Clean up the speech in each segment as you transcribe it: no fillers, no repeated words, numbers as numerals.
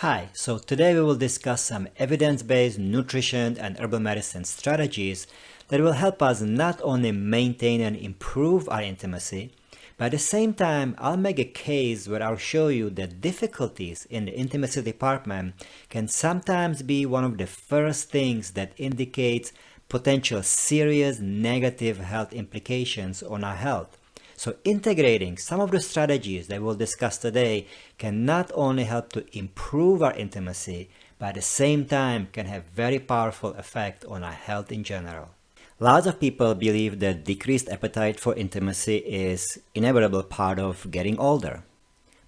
Hi, so today we will discuss some evidence-based nutrition and herbal medicine strategies that will help us not only maintain and improve our intimacy, but at the same time I'll make a case where I'll show you that difficulties in the intimacy department can sometimes be one of the first things that indicates potential serious negative health implications on our health. So integrating some of the strategies that we'll discuss today can not only help to improve our intimacy, but at the same time can have very powerful effect on our health in general. Lots of people believe that decreased appetite for intimacy is inevitable part of getting older.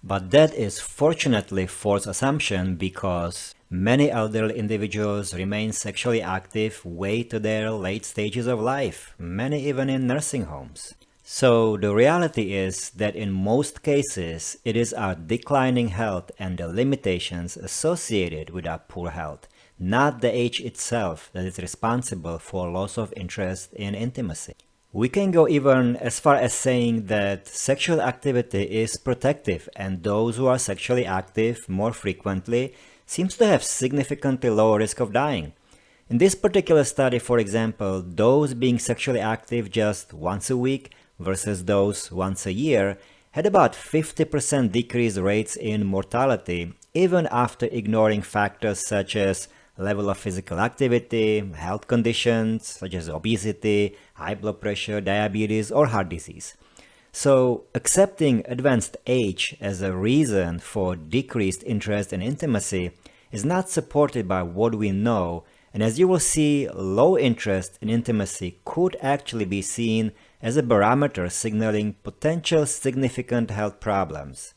But that is fortunately false assumption because many elderly individuals remain sexually active way to their late stages of life, many even in nursing homes. So the reality is that in most cases, it is our declining health and the limitations associated with our poor health, not the age itself, that is responsible for loss of interest in intimacy. We can go even as far as saying that sexual activity is protective, and those who are sexually active more frequently seems to have significantly lower risk of dying. In this particular study, for example, those being sexually active just once a week versus those once a year had about 50% decreased rates in mortality, even after ignoring factors such as level of physical activity, health conditions such as obesity, high blood pressure, diabetes, or heart disease. So, accepting advanced age as a reason for decreased interest in intimacy is not supported by what we know, and as you will see, low interest in intimacy could actually be seen as a barometer signaling potential significant health problems.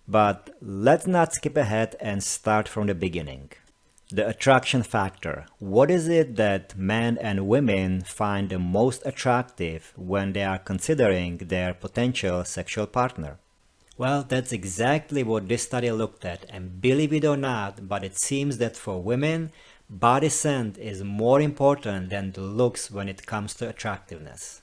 But let's not skip ahead and start from the beginning. The attraction factor. What is it that men and women find the most attractive when they are considering their potential sexual partner? Well, that's exactly what this study looked at, and believe it or not, but it seems that for women, body scent is more important than the looks when it comes to attractiveness.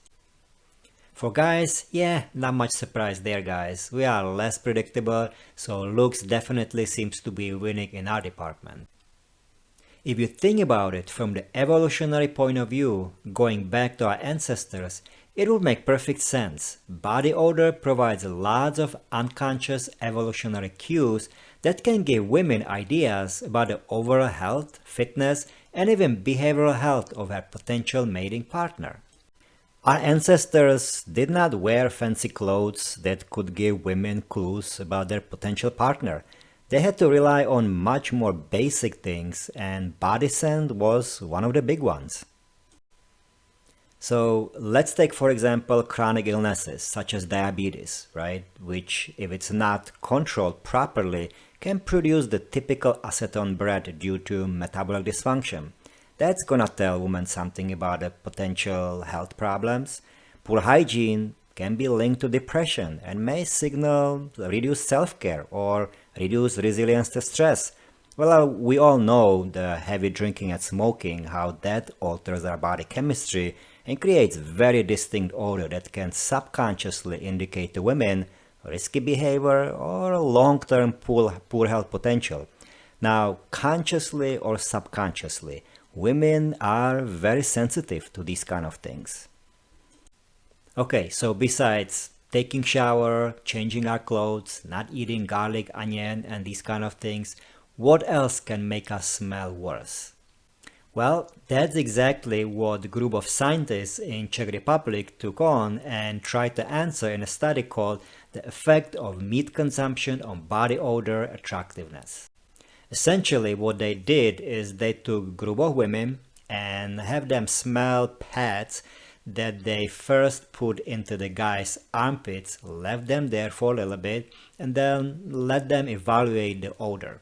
For guys, yeah, not much surprise there guys. We are less predictable, so looks definitely seems to be winning in our department. If you think about it from the evolutionary point of view, going back to our ancestors, it would make perfect sense. Body odor provides lots of unconscious evolutionary cues that can give women ideas about the overall health, fitness, and even behavioral health of her potential mating partner. Our ancestors did not wear fancy clothes that could give women clues about their potential partner. They had to rely on much more basic things, and body scent was one of the big ones. So let's take, for example, chronic illnesses such as diabetes, right? Which, if it's not controlled properly, can produce the typical acetone breath due to metabolic dysfunction. That's gonna tell women something about the potential health problems. Poor hygiene can be linked to depression and may signal reduced self-care or reduced resilience to stress. Well, we all know the heavy drinking and smoking, how that alters our body chemistry and creates very distinct odor that can subconsciously indicate to women risky behavior or long-term poor health potential. Now, consciously or subconsciously, women are very sensitive to these kind of things. Okay, so besides taking shower, changing our clothes, not eating garlic, onion, and these kind of things, what else can make us smell worse? Well, that's exactly what the group of scientists in Czech Republic took on and tried to answer in a study called The Effect of Meat Consumption on Body Odor Attractiveness. Essentially, what they did is they took a group of women and have them smell pads that they first put into the guy's armpits, left them there for a little bit, and then let them evaluate the odor.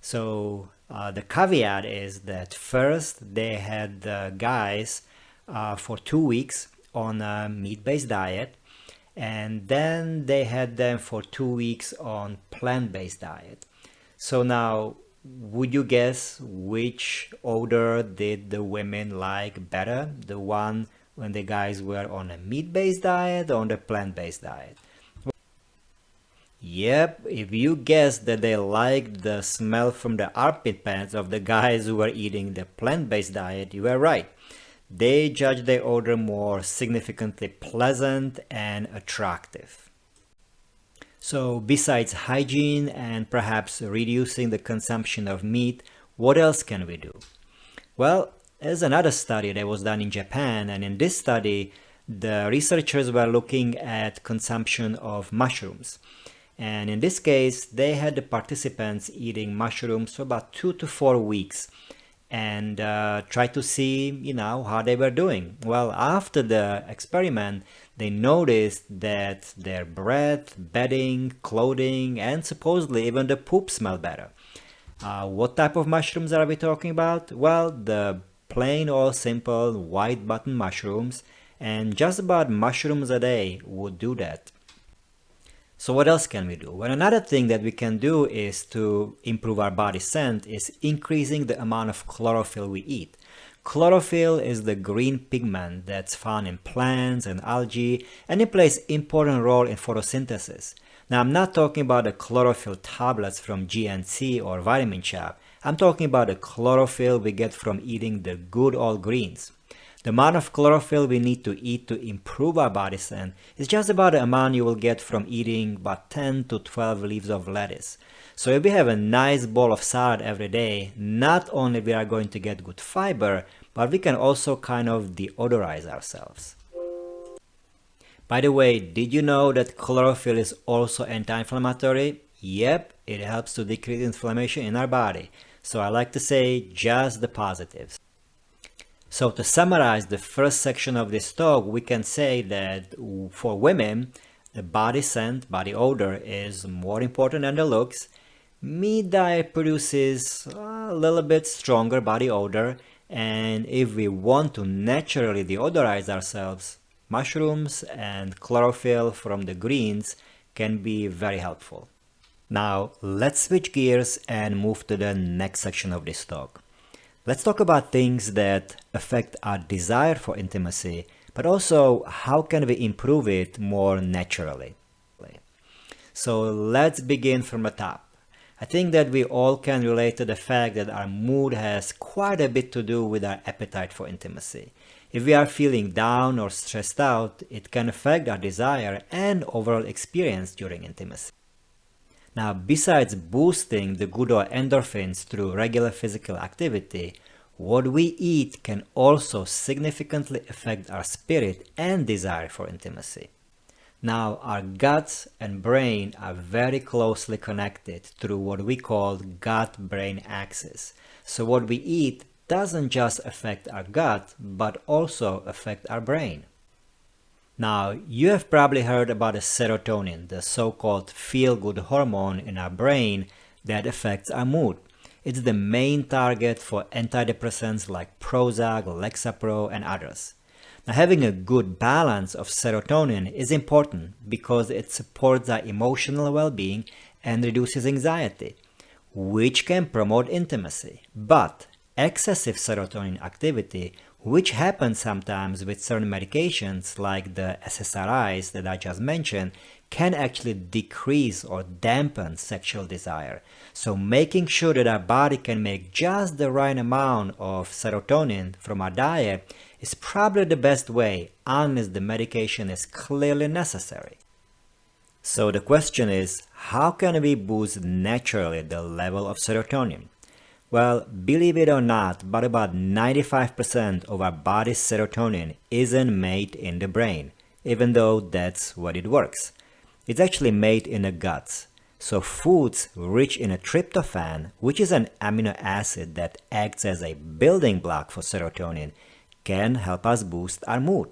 So the caveat is that first they had the guys for 2 weeks on a meat-based diet, and then they had them for 2 weeks on plant-based diet. So now, would you guess which odor did the women like better? The one when the guys were on a meat-based diet or on the plant-based diet? Yep, if you guessed that they liked the smell from the armpit pants of the guys who were eating the plant-based diet, you were right. They judge their odor more significantly pleasant and attractive. So, besides hygiene and perhaps reducing the consumption of meat, what else can we do? Well, there's another study that was done in Japan, and in this study, the researchers were looking at consumption of mushrooms. And in this case, they had the participants eating mushrooms for about 2 to 4 weeks and try to see, how they were doing. Well, after the experiment, they noticed that their breath, bedding, clothing, and supposedly even the poop smelled better. What type of mushrooms are we talking about? Well, the plain or simple white button mushrooms, and just about mushrooms a day would do that. So what else can we do? Well, another thing that we can do is to improve our body scent is increasing the amount of chlorophyll we eat. Chlorophyll is the green pigment that's found in plants and algae, and it plays an important role in photosynthesis. Now, I'm not talking about the chlorophyll tablets from GNC or Vitamin Shop. I'm talking about the chlorophyll we get from eating the good old greens. The amount of chlorophyll we need to eat to improve our body scent is just about the amount you will get from eating about 10 to 12 leaves of lettuce. So if we have a nice bowl of salad every day, not only we are going to get good fiber, but we can also kind of deodorize ourselves. By the way, did you know that chlorophyll is also anti-inflammatory? Yep, it helps to decrease inflammation in our body. So I like to say just the positives. So to summarize the first section of this talk, we can say that for women, the body scent, body odor is more important than the looks. Meat diet produces a little bit stronger body odor, and if we want to naturally deodorize ourselves, mushrooms and chlorophyll from the greens can be very helpful. Now, let's switch gears and move to the next section of this talk. Let's talk about things that affect our desire for intimacy, but also how can we improve it more naturally. So let's begin from the top. I think that we all can relate to the fact that our mood has quite a bit to do with our appetite for intimacy. If we are feeling down or stressed out, it can affect our desire and overall experience during intimacy. Now, besides boosting the good old endorphins through regular physical activity, what we eat can also significantly affect our spirit and desire for intimacy. Now, our guts and brain are very closely connected through what we call gut-brain axis. So what we eat doesn't just affect our gut, but also affect our brain. Now, you have probably heard about the serotonin, the so-called feel-good hormone in our brain that affects our mood. It's the main target for antidepressants like Prozac, Lexapro, and others. Now, having a good balance of serotonin is important because it supports our emotional well-being and reduces anxiety, which can promote intimacy. But excessive serotonin activity, which happens sometimes with certain medications like the SSRIs that I just mentioned, can actually decrease or dampen sexual desire. So making sure that our body can make just the right amount of serotonin from our diet is probably the best way, unless the medication is clearly necessary. So the question is, how can we boost naturally the level of serotonin? Well, believe it or not, but about 95% of our body's serotonin isn't made in the brain, even though that's what it works. It's actually made in the guts. So foods rich in a tryptophan, which is an amino acid that acts as a building block for serotonin, can help us boost our mood.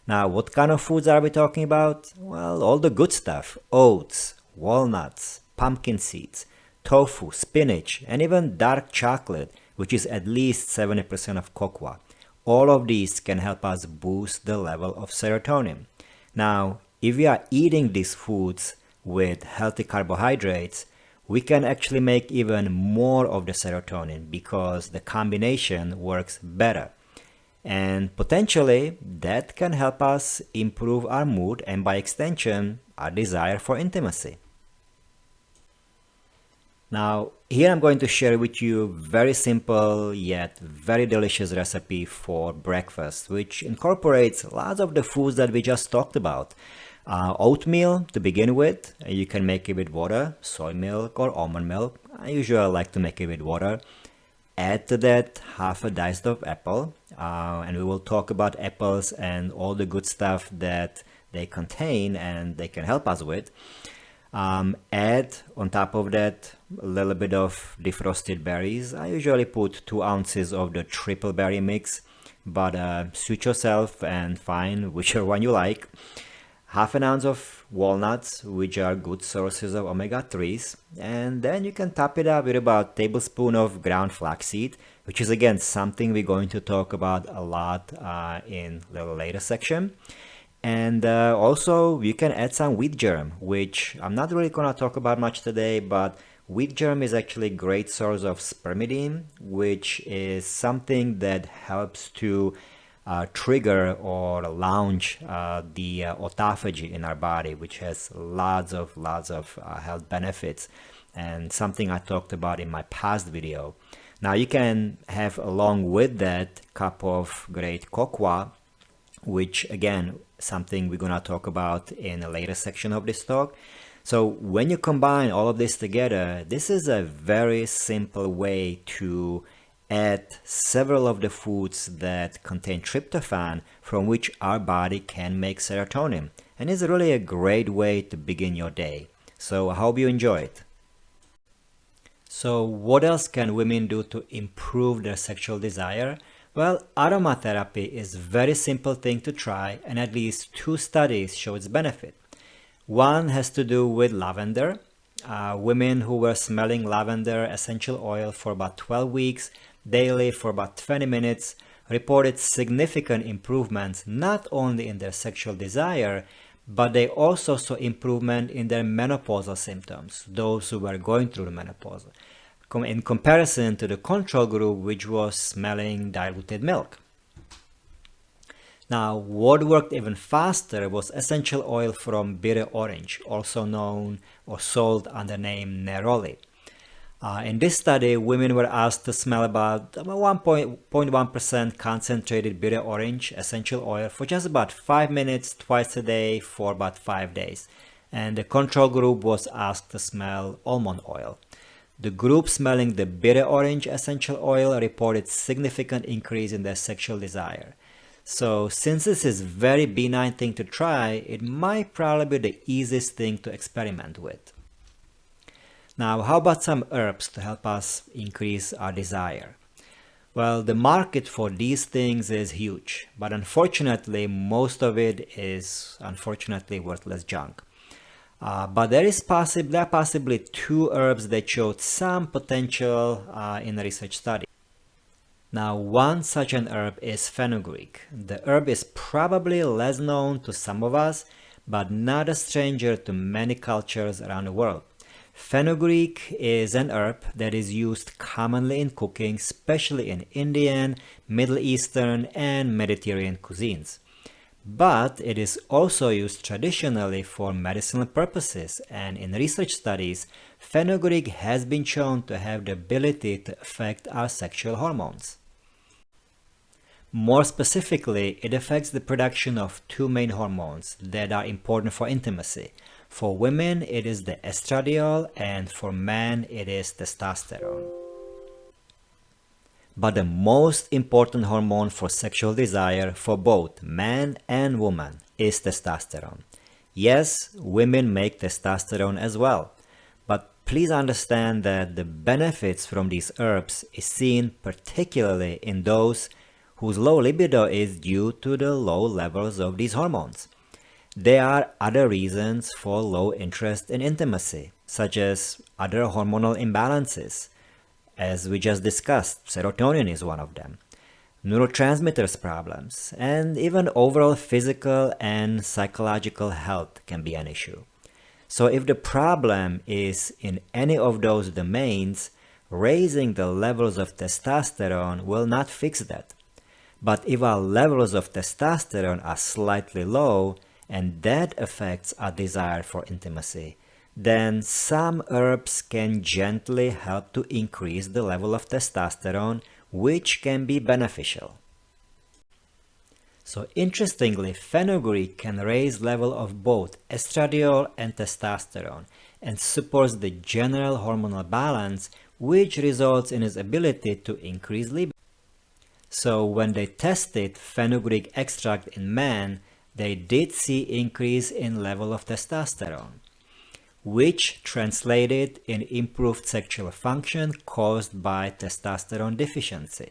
Now, what kind of foods are we talking about? Well, all the good stuff: oats, walnuts, pumpkin seeds, tofu, spinach, and even dark chocolate, which is at least 70% of cocoa. All of these can help us boost the level of serotonin. Now, if we are eating these foods with healthy carbohydrates, we can actually make even more of the serotonin because the combination works better. And potentially, that can help us improve our mood and by extension, our desire for intimacy. Now, here I'm going to share with you very simple yet very delicious recipe for breakfast, which incorporates lots of the foods that we just talked about. Oatmeal to begin with, you can make it with water, soy milk or almond milk. I usually like to make it with water. Add to that half a dice of apple, and we will talk about apples and all the good stuff that they contain and they can help us with. Add on top of that a little bit of defrosted berries. I usually put 2 ounces of the triple berry mix, but suit yourself and find whichever one you like. Half an ounce of walnuts, which are good sources of omega-3s, and then you can top it up with about a tablespoon of ground flaxseed, which is again something we're going to talk about a lot in the later section. And also you can add some wheat germ, which I'm not really going to talk about much today, but wheat germ is actually a great source of spermidine, which is something that helps to trigger or launch the autophagy in our body, which has lots of health benefits, and something I talked about in my past video. Now you can have along with that cup of great cocoa, which again something we're gonna talk about in a later section of this talk. So when you combine all of this together, this is a very simple way to add several of the foods that contain tryptophan, from which our body can make serotonin, and it's really a great way to begin your day. So I hope you enjoy it. So what else can women do to improve their sexual desire? Well, aromatherapy is a very simple thing to try, and at least 2 studies show its benefit. One has to do with lavender. Women who were smelling lavender essential oil for about 12 weeks daily for about 20 minutes reported significant improvements not only in their sexual desire, but they also saw improvement in their menopausal symptoms, those who were going through the menopause, in comparison to the control group, which was smelling diluted milk. Now, what worked even faster was essential oil from bitter orange, also known or sold under the name neroli. In this study, women were asked to smell about 1.1% concentrated bitter orange essential oil for just about 5 minutes twice a day for about 5 days. And the control group was asked to smell almond oil. The group smelling the bitter orange essential oil reported significant increase in their sexual desire. So since this is a very benign thing to try, it might probably be the easiest thing to experiment with. Now, how about some herbs to help us increase our desire? Well, the market for these things is huge, but unfortunately, most of it is unfortunately worthless junk. But there are possibly 2 herbs that showed some potential in a research study. Now, one such an herb is fenugreek. The herb is probably less known to some of us, but not a stranger to many cultures around the world. Fenugreek is an herb that is used commonly in cooking, especially in Indian, Middle Eastern, and Mediterranean cuisines. But it is also used traditionally for medicinal purposes, and in research studies, fenugreek has been shown to have the ability to affect our sexual hormones. More specifically, it affects the production of 2 main hormones that are important for intimacy. For women, it is the estradiol, and for men, it is testosterone. But the most important hormone for sexual desire for both man and woman is testosterone. Yes, women make testosterone as well, but please understand that the benefits from these herbs is seen particularly in those whose low libido is due to the low levels of these hormones. There are other reasons for low interest in intimacy, such as other hormonal imbalances. As we just discussed, serotonin is one of them, neurotransmitters problems, and even overall physical and psychological health can be an issue. So if the problem is in any of those domains, raising the levels of testosterone will not fix that. But if our levels of testosterone are slightly low, and that affects our desire for intimacy, then some herbs can gently help to increase the level of testosterone, which can be beneficial. So interestingly, fenugreek can raise level of both estradiol and testosterone and supports the general hormonal balance, which results in its ability to increase libido. So when they tested fenugreek extract in men, they did see increase in level of testosterone, which translated in improved sexual function caused by testosterone deficiency.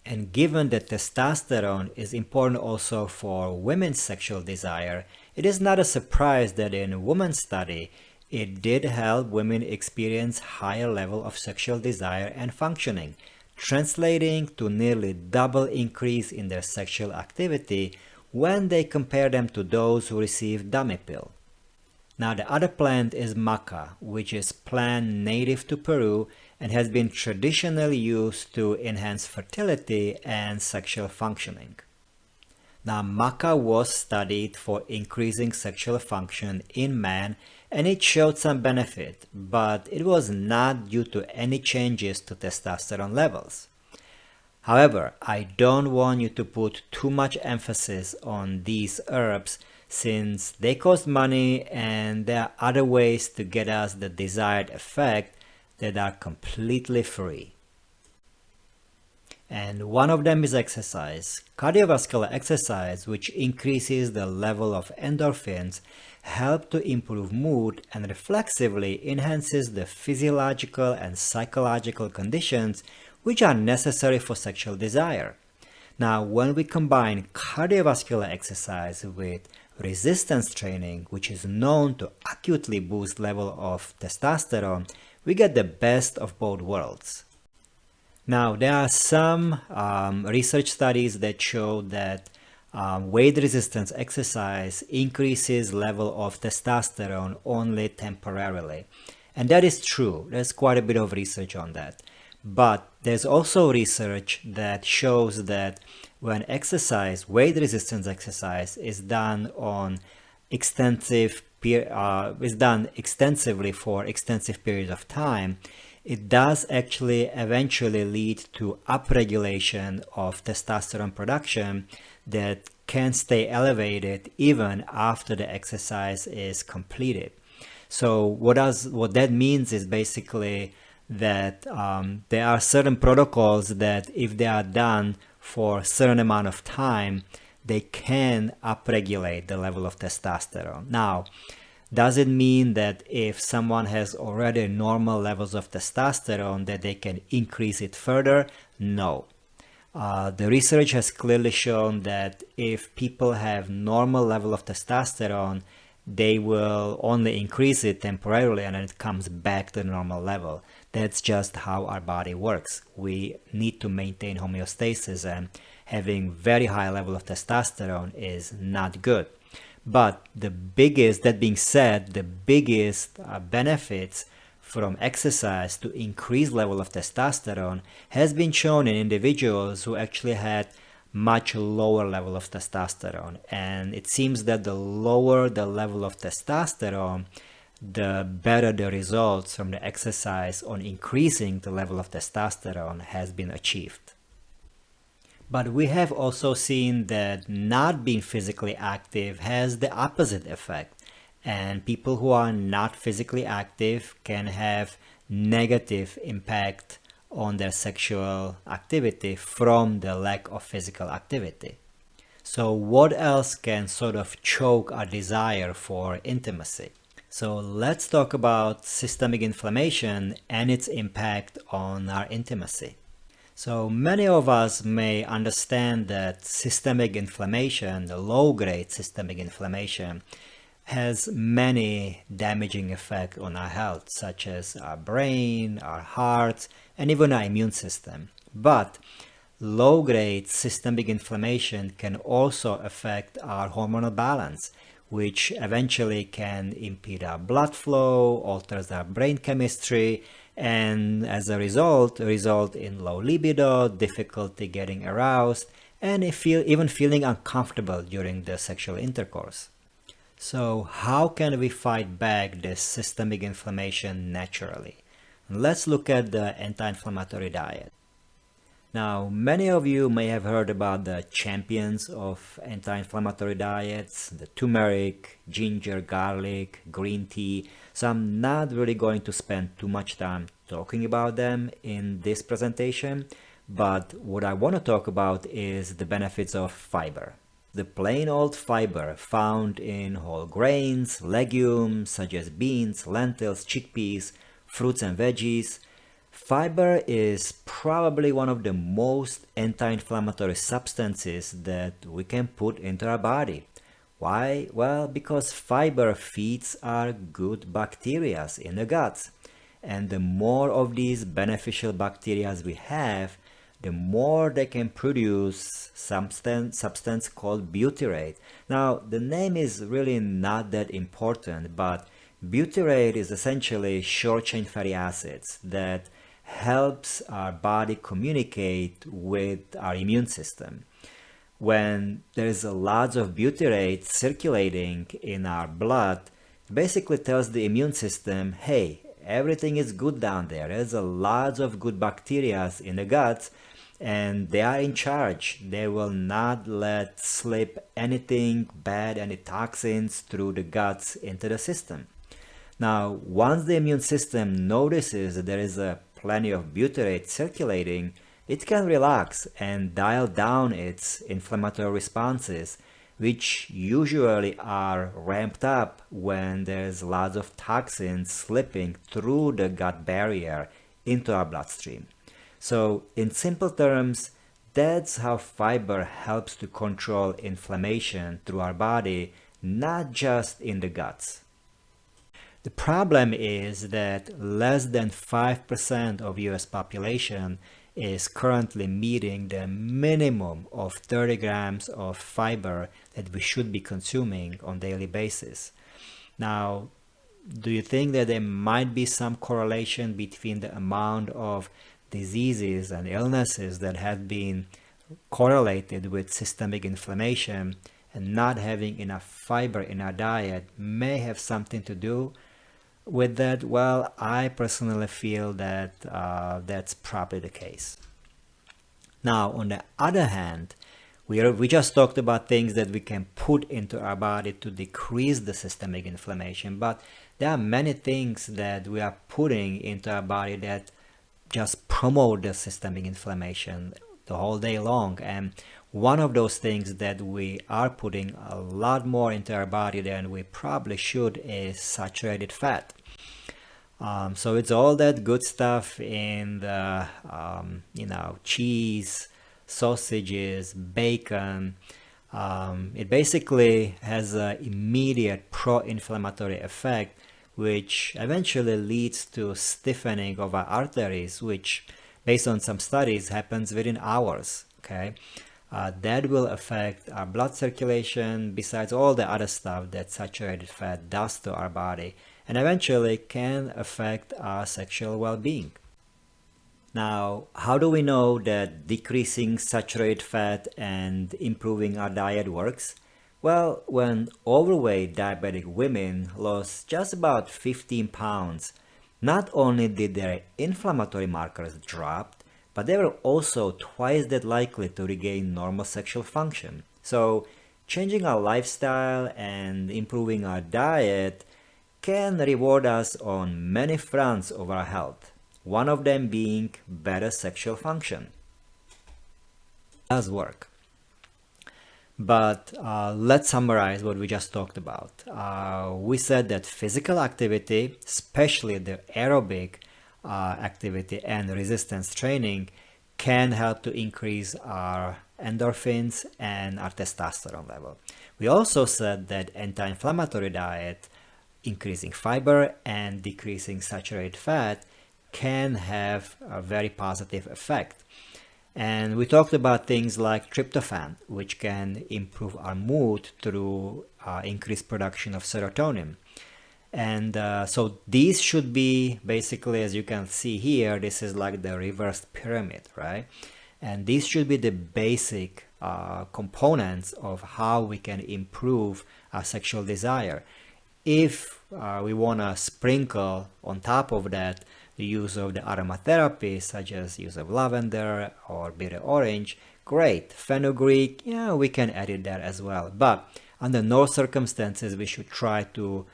And given that testosterone is important also for women's sexual desire, it is not a surprise that in a women's study, it did help women experience higher level of sexual desire and functioning, translating to nearly double increase in their sexual activity when they compare them to those who receive dummy pill. Now the other plant is maca, which is plant native to Peru and has been traditionally used to enhance fertility and sexual functioning. Now maca was studied for increasing sexual function in men and it showed some benefit, but it was not due to any changes to testosterone levels. However, I don't want you to put too much emphasis on these herbs since they cost money and there are other ways to get us the desired effect that are completely free. And one of them is exercise. Cardiovascular exercise, which increases the level of endorphins, help to improve mood and reflexively enhances the physiological and psychological conditions which are necessary for sexual desire. Now, when we combine cardiovascular exercise with resistance training, which is known to acutely boost level of testosterone, we get the best of both worlds. Now, there are some research studies that show that weight resistance exercise increases level of testosterone only temporarily. And that is true. There's quite a bit of research on that. But there's also research that shows that when exercise, weight resistance exercise, is done extensively for extensive periods of time, it does actually eventually lead to upregulation of testosterone production that can stay elevated even after the exercise is completed. So what that means is basically that there are certain protocols that if they are done for a certain amount of time, they can upregulate the level of testosterone. Now, does it mean that if someone has already normal levels of testosterone that they can increase it further? No. The research has clearly shown that if people have normal level of testosterone, they will only increase it temporarily and then it comes back to the normal level. That's just how our body works. We need to maintain homeostasis and having very high level of testosterone is not good. But that being said, the biggest benefits from exercise to increase level of testosterone has been shown in individuals who actually had much lower level of testosterone. And it seems that the lower the level of testosterone, the better the results from the exercise on increasing the level of testosterone has been achieved. But we have also seen that not being physically active has the opposite effect. And people who are not physically active can have negative impact on their sexual activity from the lack of physical activity. So what else can sort of choke our desire for intimacy? So let's talk about systemic inflammation and its impact on our intimacy. So many of us may understand that systemic inflammation, the low-grade systemic inflammation, has many damaging effects on our health, such as our brain, our heart, and even our immune system. But low-grade systemic inflammation can also affect our hormonal balance, which eventually can impede our blood flow, alters our brain chemistry, and as a result in low libido, difficulty getting aroused, and even feeling uncomfortable during the sexual intercourse. So how can we fight back this systemic inflammation naturally? Let's look at the anti-inflammatory diet. Now, many of you may have heard about the champions of anti-inflammatory diets, the turmeric, ginger, garlic, green tea. So I'm not really going to spend too much time talking about them in this presentation, but what I want to talk about is the benefits of fiber. The plain old fiber found in whole grains, legumes such as beans, lentils, chickpeas, fruits and veggies. Fiber is probably one of the most anti-inflammatory substances that we can put into our body. Why? Well, because fiber feeds our good bacteria in the guts. And the more of these beneficial bacteria we have, the more they can produce substance called butyrate. Now, the name is really not that important, but butyrate is essentially short-chain fatty acids that helps our body communicate with our immune system. When there is a lot of butyrate circulating in our blood, it basically tells the immune system, hey, everything is good down there. There's a lot of good bacteria in the gut, and they are in charge. They will not let slip anything bad, any toxins through the guts into the system. Now, once the immune system notices that there is plenty of butyrate circulating, it can relax and dial down its inflammatory responses, which usually are ramped up when there's lots of toxins slipping through the gut barrier into our bloodstream. So, in simple terms, that's how fiber helps to control inflammation through our body, not just in the guts. The problem is that less than 5% of US population is currently meeting the minimum of 30 grams of fiber that we should be consuming on a daily basis. Now, do you think that there might be some correlation between the amount of diseases and illnesses that have been correlated with systemic inflammation and not having enough fiber in our diet may have something to do with that? Well, I personally feel that that's probably the case. Now, on the other hand, we just talked about things that we can put into our body to decrease the systemic inflammation, but there are many things that we are putting into our body that just promote the systemic inflammation the whole day long. And one of those things that we are putting a lot more into our body than we probably should is saturated fat. So it's all that good stuff in the, cheese, sausages, bacon. It basically has an immediate pro-inflammatory effect, which eventually leads to stiffening of our arteries, which, based on some studies, happens within hours. Okay, that will affect our blood circulation, besides all the other stuff that saturated fat does to our body, and eventually can affect our sexual well-being. Now, how do we know that decreasing saturated fat and improving our diet works? Well, when overweight diabetic women lost just about 15 pounds, not only did their inflammatory markers drop, but they were also twice that likely to regain normal sexual function. So, changing our lifestyle and improving our diet can reward us on many fronts of our health, one of them being better sexual function. It does work. But let's summarize what we just talked about. We said that physical activity, especially the aerobic activity and resistance training, can help to increase our endorphins and our testosterone level. We also said that anti-inflammatory diet, increasing fiber and decreasing saturated fat, can have a very positive effect. And we talked about things like tryptophan, which can improve our mood through increased production of serotonin. And so these should be basically, as you can see here, this is like the reversed pyramid, right? And these should be the basic components of how we can improve our sexual desire. If we want to sprinkle on top of that the use of the aromatherapy, such as use of lavender or bitter orange, great. Fenugreek, yeah, we can add it there as well. But under no circumstances we should try to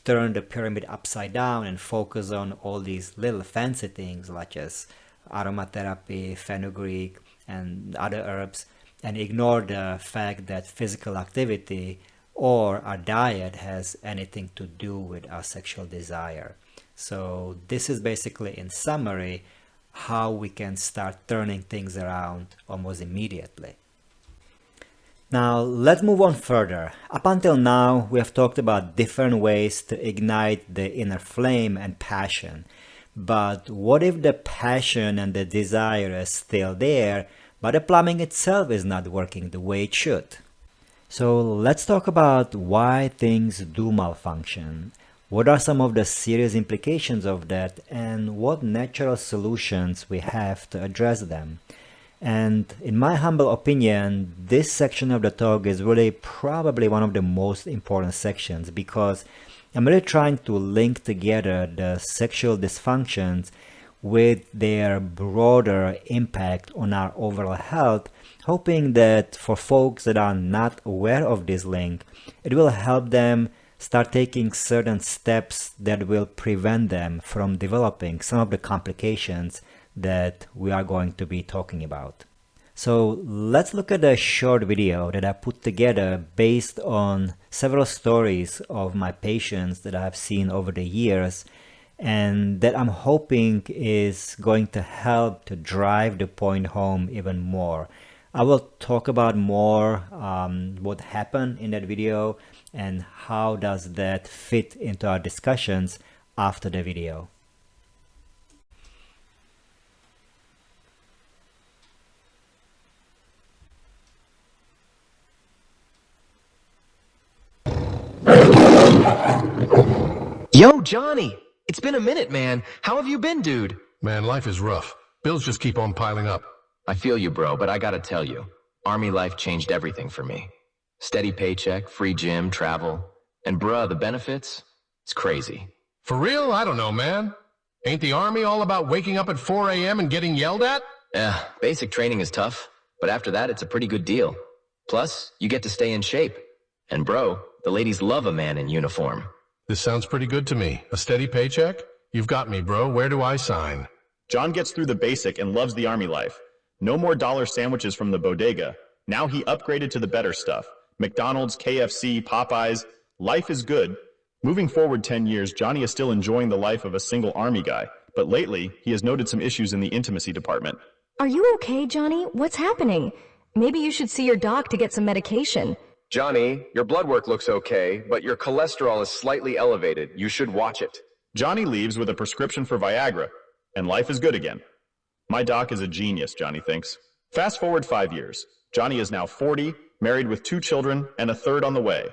turn the pyramid upside down and focus on all these little fancy things such as aromatherapy, fenugreek, and other herbs, and ignore the fact that physical activity or our diet has anything to do with our sexual desire. So this is basically, in summary, how we can start turning things around almost immediately. Now let's move on further. Up until now, we have talked about different ways to ignite the inner flame and passion. But what if the passion and the desire is still there, but the plumbing itself is not working the way it should? So let's talk about why things do malfunction. What are some of the serious implications of that, and what natural solutions we have to address them? And in my humble opinion, this section of the talk is really probably one of the most important sections, because I'm really trying to link together the sexual dysfunctions with their broader impact on our overall health, hoping that for folks that are not aware of this link, it will help them start taking certain steps that will prevent them from developing some of the complications that we are going to be talking about. So let's look at a short video that I put together based on several stories of my patients that I've seen over the years, and that I'm hoping is going to help to drive the point home even more. I will talk about more what happened in that video and how does that fit into our discussions after the video. Yo, Johnny! It's been a minute, man. How have you been, dude? Man, life is rough. Bills just keep on piling up. I feel you, bro, but I gotta tell you, Army life changed everything for me. Steady paycheck, free gym, travel, and bruh, the benefits? It's crazy. For real? I don't know, man. Ain't the Army all about waking up at 4 a.m. and getting yelled at? Yeah, basic training is tough, but after that, it's a pretty good deal. Plus, you get to stay in shape. And bro, the ladies love a man in uniform. This sounds pretty good to me. A steady paycheck? You've got me, bro. Where do I sign? John gets through the basic and loves the Army life. No more dollar sandwiches from the bodega. Now he upgraded to the better stuff. McDonald's, KFC, Popeyes. Life is good. Moving forward 10 years, Johnny is still enjoying the life of a single Army guy. But lately, he has noted some issues in the intimacy department. Are you okay, Johnny? What's happening? Maybe you should see your doc to get some medication. Johnny, your blood work looks okay, but your cholesterol is slightly elevated. You should watch it. Johnny leaves with a prescription for Viagra, and life is good again. My doc is a genius, Johnny thinks. Fast forward 5 years. Johnny is now 40, married with 2 children, and a third on the way.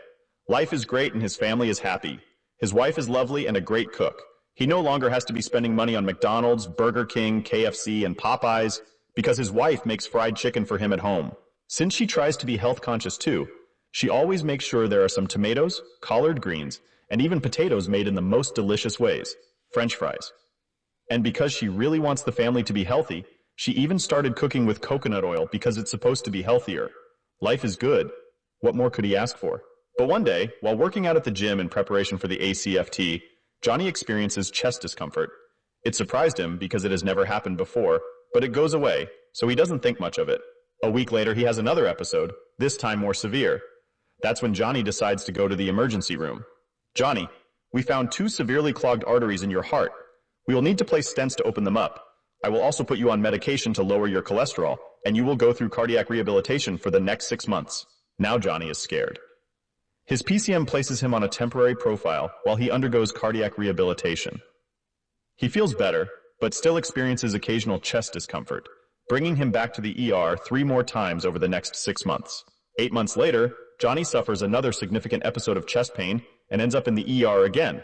Life is great and his family is happy. His wife is lovely and a great cook. He no longer has to be spending money on McDonald's, Burger King, KFC, and Popeyes because his wife makes fried chicken for him at home. Since she tries to be health conscious too, she always makes sure there are some tomatoes, collard greens, and even potatoes made in the most delicious ways, French fries. And because she really wants the family to be healthy, she even started cooking with coconut oil because it's supposed to be healthier. Life is good. What more could he ask for? But one day, while working out at the gym in preparation for the ACFT, Johnny experiences chest discomfort. It surprised him because it has never happened before, but it goes away, so he doesn't think much of it. A week later, he has another episode, this time more severe. That's when Johnny decides to go to the emergency room. Johnny, we found 2 severely clogged arteries in your heart. We will need to place stents to open them up. I will also put you on medication to lower your cholesterol, and you will go through cardiac rehabilitation for the next 6 months. Now Johnny is scared. His PCM places him on a temporary profile while he undergoes cardiac rehabilitation. He feels better, but still experiences occasional chest discomfort, bringing him back to the ER 3 more times over the next 6 months. 8 months later, Johnny suffers another significant episode of chest pain and ends up in the ER again.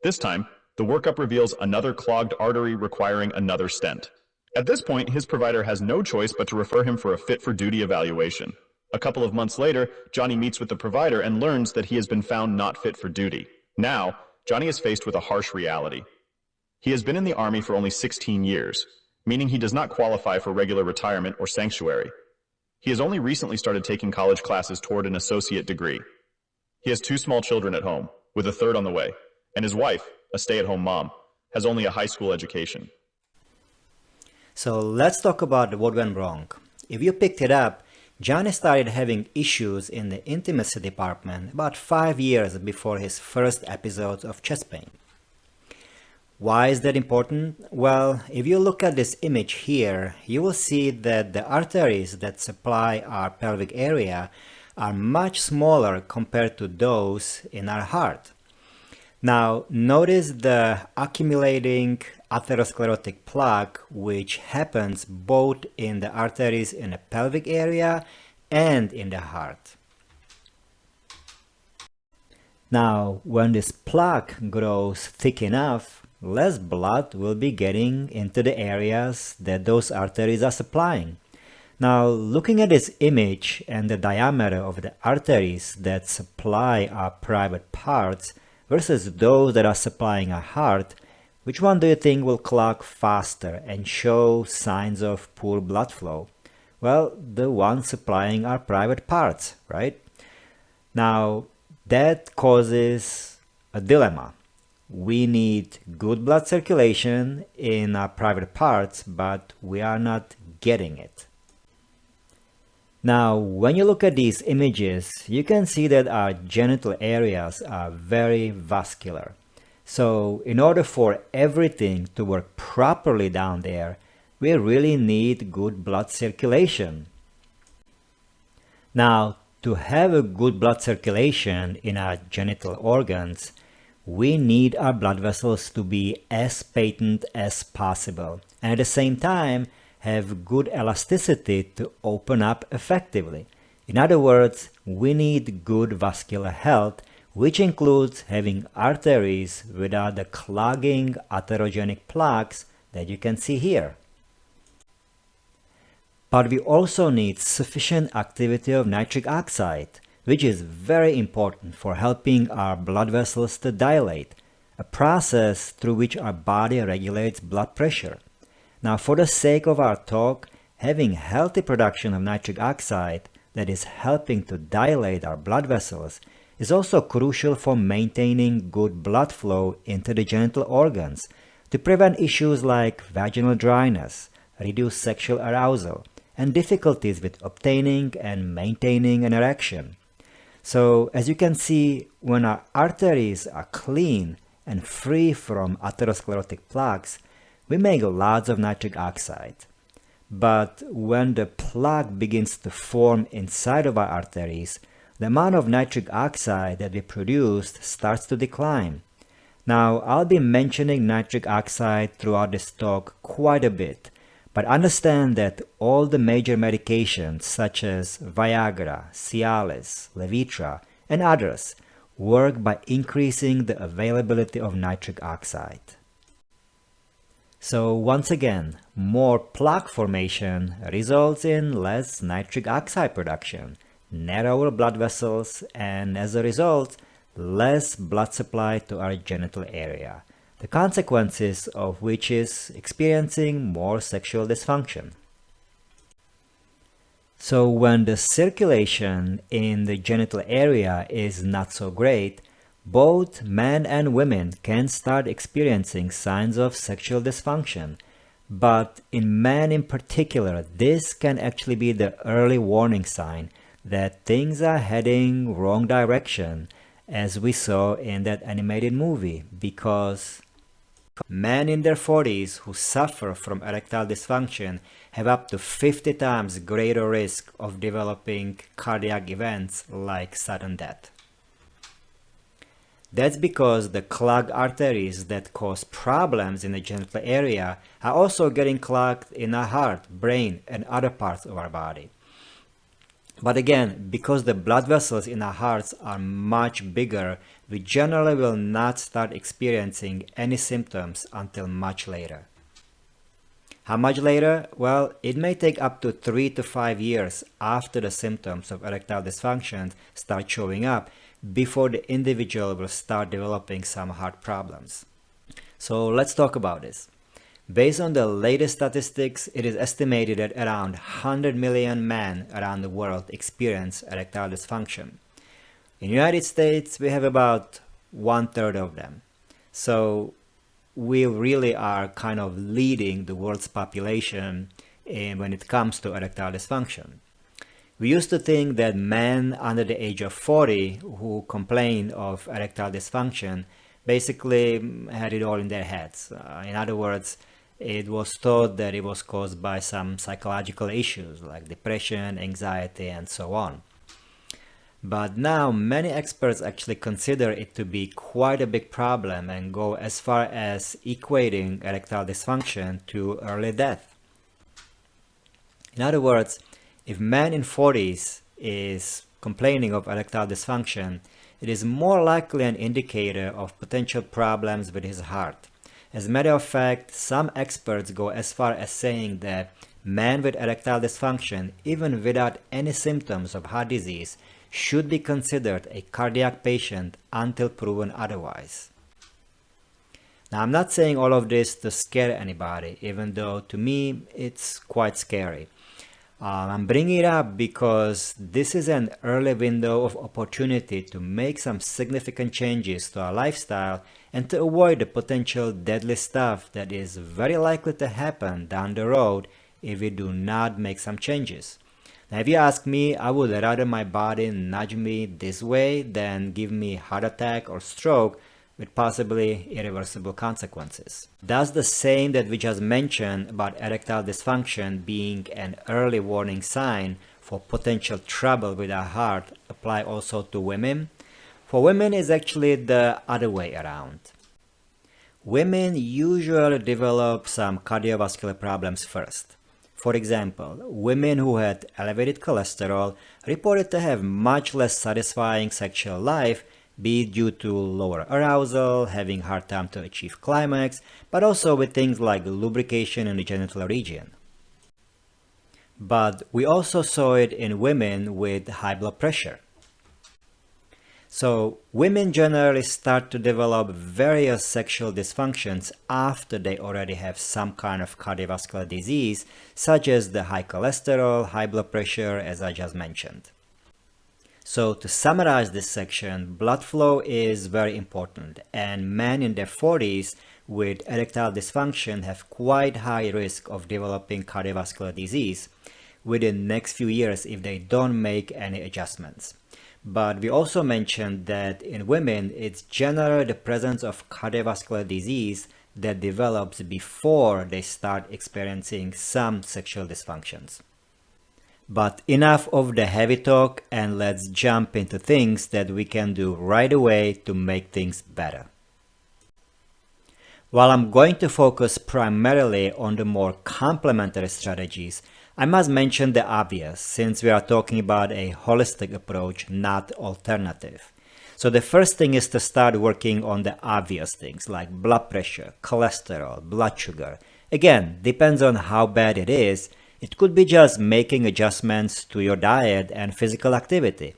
This time, the workup reveals another clogged artery requiring another stent. At this point, his provider has no choice but to refer him for a fit-for-duty evaluation. A couple of months later, Johnny meets with the provider and learns that he has been found not fit for duty. Now, Johnny is faced with a harsh reality. He has been in the Army for only 16 years, meaning he does not qualify for regular retirement or sanctuary. He has only recently started taking college classes toward an associate degree. He has 2 small children at home, with a third on the way, and his wife, a stay-at-home mom, has only a high school education. So let's talk about what went wrong. If you picked it up, Johnny started having issues in the intimacy department about 5 years before his first episodes of chest pain. Why is that important? Well, if you look at this image here, you will see that the arteries that supply our pelvic area are much smaller compared to those in our heart. Now, notice the accumulating atherosclerotic plaque, which happens both in the arteries in the pelvic area and in the heart. Now, when this plaque grows thick enough, less blood will be getting into the areas that those arteries are supplying. Now, looking at this image and the diameter of the arteries that supply our private parts versus those that are supplying our heart, which one do you think will clog faster and show signs of poor blood flow? Well, the one supplying our private parts, right? Now, that causes a dilemma. We need good blood circulation in our private parts, but we are not getting it. Now, when you look at these images, you can see that our genital areas are very vascular. So, in order for everything to work properly down there, we really need good blood circulation. Now, to have a good blood circulation in our genital organs, we need our blood vessels to be as patent as possible, and at the same time, have good elasticity to open up effectively. In other words, we need good vascular health, which includes having arteries without the clogging atherogenic plaques that you can see here. But we also need sufficient activity of nitric oxide, which is very important for helping our blood vessels to dilate, a process through which our body regulates blood pressure. Now, for the sake of our talk, having healthy production of nitric oxide that is helping to dilate our blood vessels is also crucial for maintaining good blood flow into the genital organs to prevent issues like vaginal dryness, reduced sexual arousal, and difficulties with obtaining and maintaining an erection. So, as you can see, when our arteries are clean and free from atherosclerotic plaques, we make lots of nitric oxide. But when the plaque begins to form inside of our arteries, the amount of nitric oxide that we produced starts to decline. Now, I'll be mentioning nitric oxide throughout this talk quite a bit, but understand that all the major medications such as Viagra, Cialis, Levitra, and others work by increasing the availability of nitric oxide. So once again, more plaque formation results in less nitric oxide production, narrower blood vessels, and as a result, less blood supply to our genital area, the consequences of which is experiencing more sexual dysfunction. So when the circulation in the genital area is not so great, both men and women can start experiencing signs of sexual dysfunction, but in men in particular, this can actually be the early warning sign that things are heading wrong direction, as we saw in that animated movie, because men in their 40s who suffer from erectile dysfunction have up to 50 times greater risk of developing cardiac events like sudden death. That's because the clogged arteries that cause problems in the genital area are also getting clogged in our heart, brain, and other parts of our body. But again, because the blood vessels in our hearts are much bigger, we generally will not start experiencing any symptoms until much later. How much later? Well, it may take up to 3 to 5 years after the symptoms of erectile dysfunction start showing up before the individual will start developing some heart problems. So let's talk about this. Based on the latest statistics, it is estimated that around 100 million men around the world experience erectile dysfunction. In the United States, we have about 1/3 of them. So we really are kind of leading the world's population when it comes to erectile dysfunction. We used to think that men under the age of 40 who complained of erectile dysfunction basically had it all in their heads. In other words, it was thought that it was caused by some psychological issues like depression, anxiety, and so on. But now many experts actually consider it to be quite a big problem and go as far as equating erectile dysfunction to early death. In other words, if a man in 40s is complaining of erectile dysfunction, it is more likely an indicator of potential problems with his heart. As a matter of fact, some experts go as far as saying that men with erectile dysfunction, even without any symptoms of heart disease, should be considered a cardiac patient until proven otherwise. Now, I'm not saying all of this to scare anybody, even though to me it's quite scary. I'm bringing it up because this is an early window of opportunity to make some significant changes to our lifestyle and to avoid the potential deadly stuff that is very likely to happen down the road if we do not make some changes. Now, if you ask me, I would rather my body nudge me this way than give me heart attack or stroke with possibly irreversible consequences. Does the same that we just mentioned about erectile dysfunction being an early warning sign for potential trouble with our heart apply also to women? For women, it's actually the other way around. Women usually develop some cardiovascular problems first. For example, women who had elevated cholesterol reported to have much less satisfying sexual life, be it due to lower arousal, having hard time to achieve climax, but also with things like lubrication in the genital region. But we also saw it in women with high blood pressure. So women generally start to develop various sexual dysfunctions after they already have some kind of cardiovascular disease, such as the high cholesterol, high blood pressure, as I just mentioned. So to summarize this section, blood flow is very important, and men in their 40s with erectile dysfunction have quite high risk of developing cardiovascular disease within the next few years if they don't make any adjustments. But we also mentioned that in women, it's generally the presence of cardiovascular disease that develops before they start experiencing some sexual dysfunctions. But enough of the heavy talk, and let's jump into things that we can do right away to make things better. While I'm going to focus primarily on the more complementary strategies, I must mention the obvious, since we are talking about a holistic approach, not alternative. So the first thing is to start working on the obvious things like blood pressure, cholesterol, blood sugar. Again, depends on how bad it is. It could be just making adjustments to your diet and physical activity.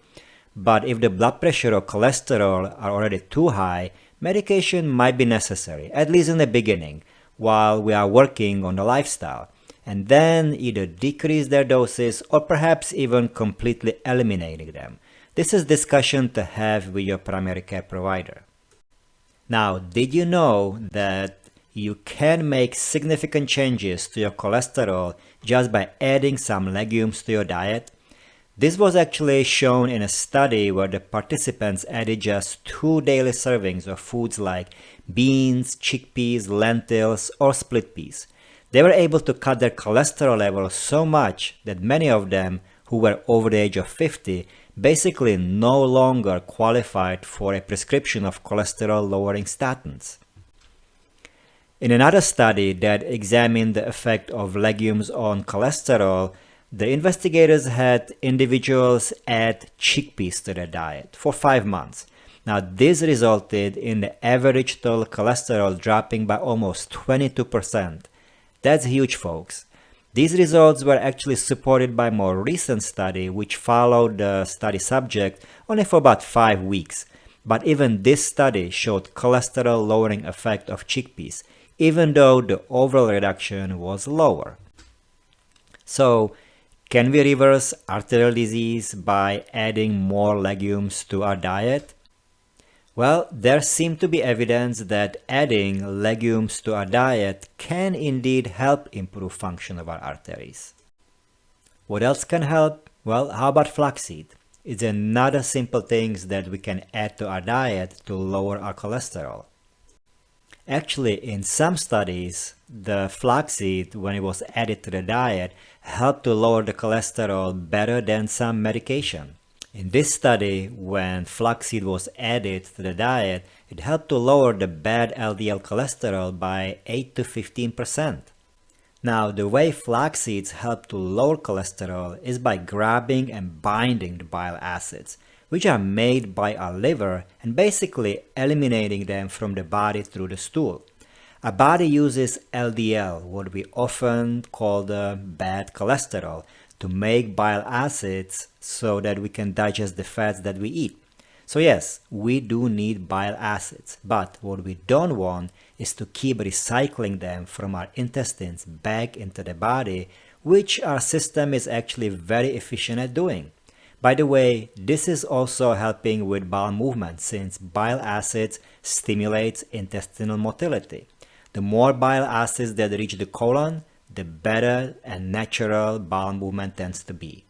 But if the blood pressure or cholesterol are already too high, medication might be necessary, at least in the beginning, while we are working on the lifestyle, and then either decrease their doses or perhaps even completely eliminating them. This is discussion to have with your primary care provider. Now, did you know that you can make significant changes to your cholesterol just by adding some legumes to your diet? This was actually shown in a study where the participants added just 2 daily servings of foods like beans, chickpeas, lentils, or split peas. They were able to cut their cholesterol levels so much that many of them who were over the age of 50 basically no longer qualified for a prescription of cholesterol-lowering statins. In another study that examined the effect of legumes on cholesterol, the investigators had individuals add chickpeas to their diet for 5 months. Now, this resulted in the average total cholesterol dropping by almost 22%. That's huge, folks. These results were actually supported by a more recent study which followed the study subject only for about 5 weeks. But even this study showed cholesterol lowering effect of chickpeas, even though the overall reduction was lower. So, can we reverse arterial disease by adding more legumes to our diet? Well, there seems to be evidence that adding legumes to our diet can indeed help improve function of our arteries. What else can help? Well, how about flaxseed? It's another simple thing that we can add to our diet to lower our cholesterol. Actually, in some studies, the flaxseed, when it was added to the diet, helped to lower the cholesterol better than some medication. In this study, when flaxseed was added to the diet, it helped to lower the bad LDL cholesterol by 8 to 15%. Now, the way flax seeds help to lower cholesterol is by grabbing and binding the bile acids, which are made by our liver, and basically eliminating them from the body through the stool. Our body uses LDL, what we often call the bad cholesterol, to make bile acids so that we can digest the fats that we eat. So yes, we do need bile acids, but what we don't want is to keep recycling them from our intestines back into the body, which our system is actually very efficient at doing. By the way, this is also helping with bowel movement since bile acids stimulates intestinal motility. The more bile acids that reach the colon, the better and natural bowel movement tends to be.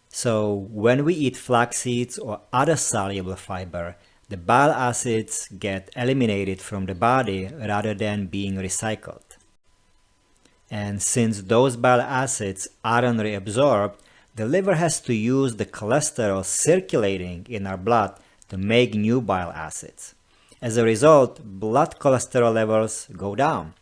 So when we eat flax seeds or other soluble fiber, the bile acids get eliminated from the body rather than being recycled. And since those bile acids aren't reabsorbed, the liver has to use the cholesterol circulating in our blood to make new bile acids. As a result, blood cholesterol levels go down.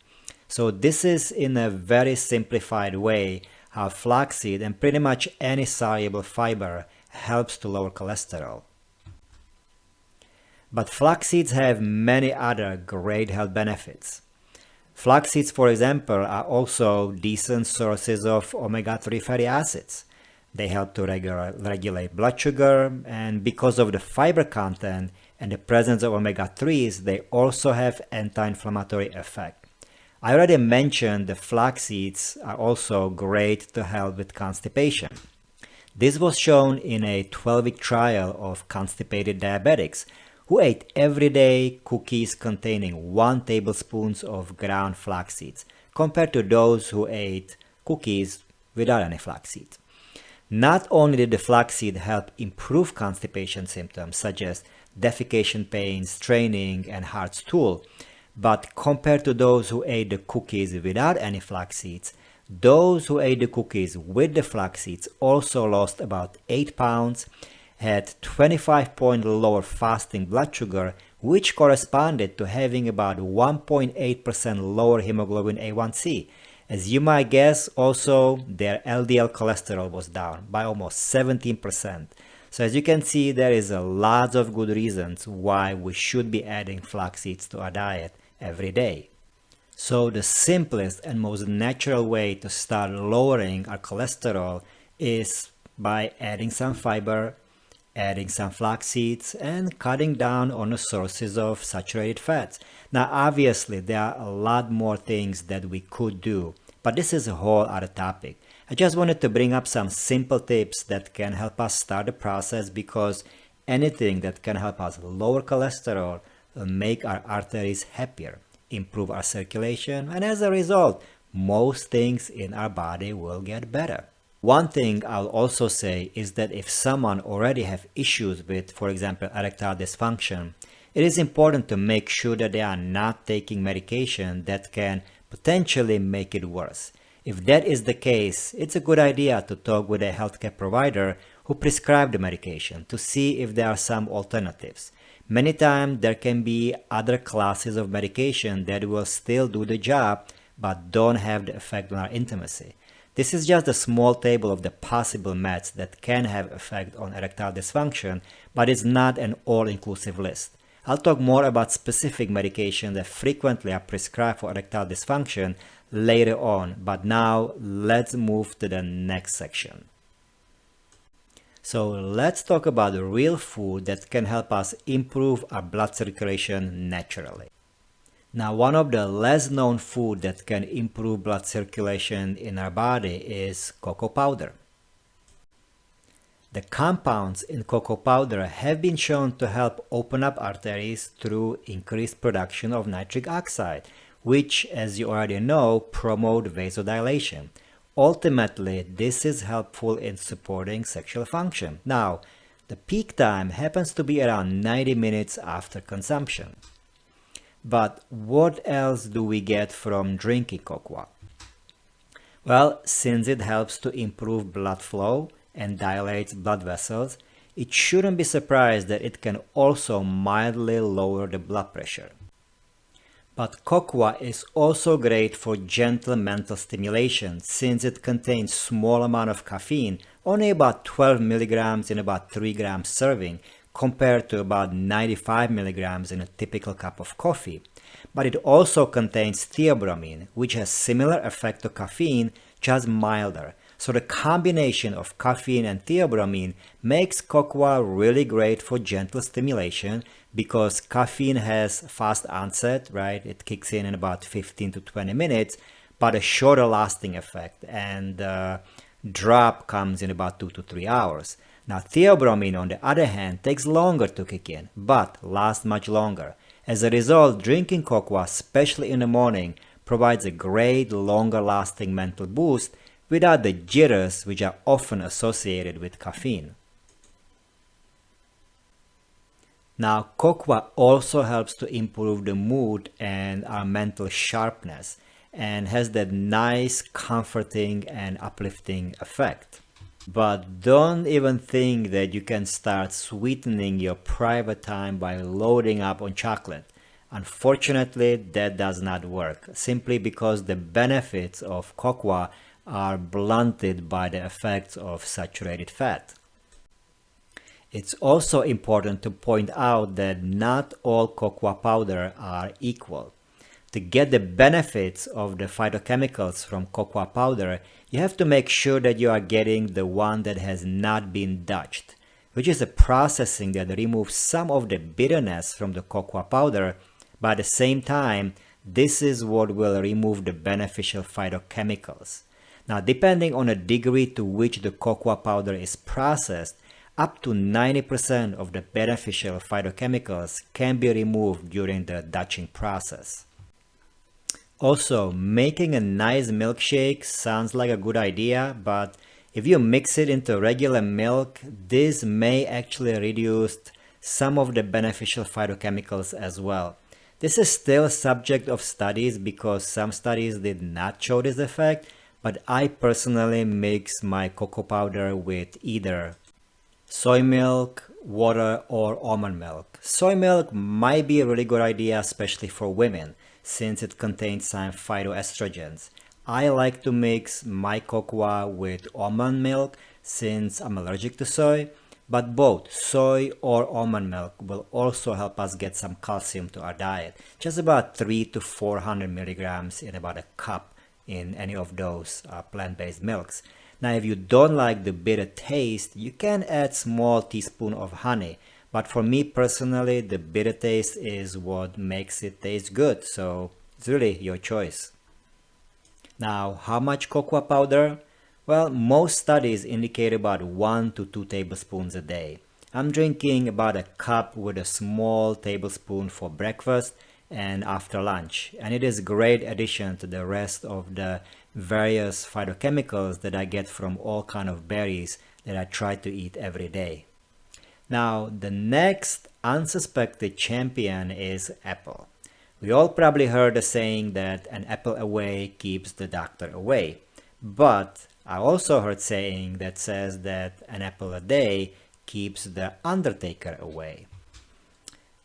So this is, in a very simplified way, how flaxseed and pretty much any soluble fiber helps to lower cholesterol. But flax seeds have many other great health benefits. Flax seeds, for example, are also decent sources of omega-3 fatty acids. They help to regulate blood sugar, and because of the fiber content and the presence of omega-3s, they also have anti-inflammatory effect. I already mentioned the flax seeds are also great to help with constipation. This was shown in a 12-week trial of constipated diabetics who ate every day cookies containing 1 tablespoon of ground flax seeds compared to those who ate cookies without any flax seeds. Not only did the flaxseed help improve constipation symptoms such as defecation pain, straining, and hard stool, but compared to those who ate the cookies without any flax seeds, those who ate the cookies with the flax seeds also lost about 8 pounds, had 25-point lower fasting blood sugar, which corresponded to having about 1.8% lower hemoglobin A1C. As you might guess, also their LDL cholesterol was down by almost 17%. So as you can see, there is a lot of good reasons why we should be adding flax seeds to our diet every day. So the simplest and most natural way to start lowering our cholesterol is by adding some fiber, adding some flax seeds, and cutting down on the sources of saturated fats. Now obviously there are a lot more things that we could do, but this is a whole other topic. I just wanted to bring up some simple tips that can help us start the process, because anything that can help us lower cholesterol will make our arteries happier, improve our circulation, and as a result, most things in our body will get better. One thing I'll also say is that if someone already have issues with, for example, erectile dysfunction, it is important to make sure that they are not taking medication that can potentially make it worse. If that is the case, it's a good idea to talk with a healthcare provider who prescribed the medication to see if there are some alternatives. Many times there can be other classes of medication that will still do the job but don't have the effect on our intimacy. This is just a small table of the possible meds that can have effect on erectile dysfunction, but it's not an all-inclusive list. I'll talk more about specific medications that frequently are prescribed for erectile dysfunction later on, but now let's move to the next section. So let's talk about real food that can help us improve our blood circulation naturally. Now, one of the less known food that can improve blood circulation in our body is cocoa powder. The compounds in cocoa powder have been shown to help open up arteries through increased production of nitric oxide, which, as you already know, promote vasodilation. Ultimately, this is helpful in supporting sexual function. Now, the peak time happens to be around 90 minutes after consumption. But what else do we get from drinking cocoa? Well, since it helps to improve blood flow and dilates blood vessels, it shouldn't be surprised that it can also mildly lower the blood pressure. But cocoa is also great for gentle mental stimulation since it contains small amount of caffeine, only about 12 milligrams in about 3 grams serving, compared to about 95 milligrams in a typical cup of coffee. But it also contains theobromine, which has similar effect to caffeine, just milder. So the combination of caffeine and theobromine makes cocoa really great for gentle stimulation because caffeine has fast onset, right? It kicks in about 15 to 20 minutes, but a shorter lasting effect, and the drop comes in about 2 to 3 hours. Now, theobromine, on the other hand, takes longer to kick in, but lasts much longer. As a result, drinking cocoa, especially in the morning, provides a great, longer-lasting mental boost without the jitters which are often associated with caffeine. Now, cocoa also helps to improve the mood and our mental sharpness and has that nice, comforting and uplifting effect. But don't even think that you can start sweetening your private time by loading up on chocolate. Unfortunately, that does not work, simply because the benefits of cocoa are blunted by the effects of saturated fat. It's also important to point out that not all cocoa powder are equal. To get the benefits of the phytochemicals from cocoa powder, you have to make sure that you are getting the one that has not been Dutched, which is a processing that removes some of the bitterness from the cocoa powder, but at the same time, this is what will remove the beneficial phytochemicals. Now, depending on the degree to which the cocoa powder is processed, up to 90% of the beneficial phytochemicals can be removed during the Dutching process. Also, making a nice milkshake sounds like a good idea, but if you mix it into regular milk, this may actually reduce some of the beneficial phytochemicals as well. This is still subject of studies because some studies did not show this effect, but I personally mix my cocoa powder with either soy milk, water, or almond milk. Soy milk might be a really good idea, especially for women, since it contains some phytoestrogens. I like to mix my cocoa with almond milk since I'm allergic to soy, but both soy or almond milk will also help us get some calcium to our diet. Just about 300 to 400 milligrams in about a cup in any of those plant-based milks. Now, if you don't like the bitter taste, you can add small teaspoon of honey. But for me personally, the bitter taste is what makes it taste good. So it's really your choice. Now, how much cocoa powder? Well, most studies indicate about 1 to 2 tablespoons a day. I'm drinking about a cup with a small tablespoon for breakfast and after lunch. And it is a great addition to the rest of the various phytochemicals that I get from all kind of berries that I try to eat every day. Now, the next unsuspected champion is apple. We all probably heard the saying that an apple away keeps the doctor away. But I also heard saying that says that an apple a day keeps the undertaker away.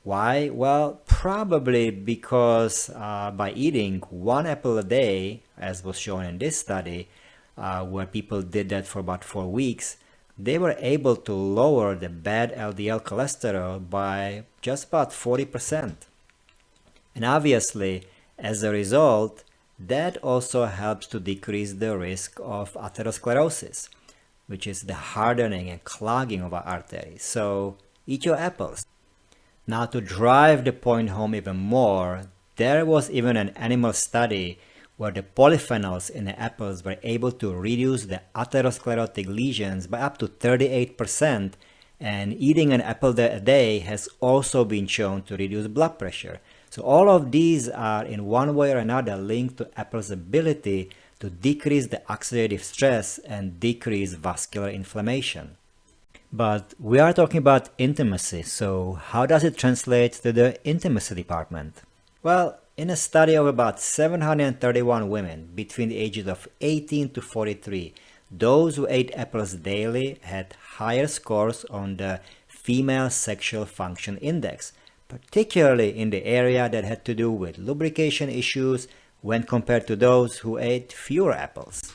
Why? Well, probably because by eating 1 apple a day, as was shown in this study, where people did that for about 4 weeks, they were able to lower the bad LDL cholesterol by just about 40%. And obviously, as a result, that also helps to decrease the risk of atherosclerosis, which is the hardening and clogging of our arteries. So eat your apples. Now, to drive the point home even more, there was even an animal study where the polyphenols in the apples were able to reduce the atherosclerotic lesions by up to 38%, and eating an apple a day has also been shown to reduce blood pressure. So all of these are in one way or another linked to apple's ability to decrease the oxidative stress and decrease vascular inflammation. But we are talking about intimacy, so how does it translate to the intimacy department? Well, in a study of about 731 women between the ages of 18 to 43, those who ate apples daily had higher scores on the female sexual function index, particularly in the area that had to do with lubrication issues when compared to those who ate fewer apples.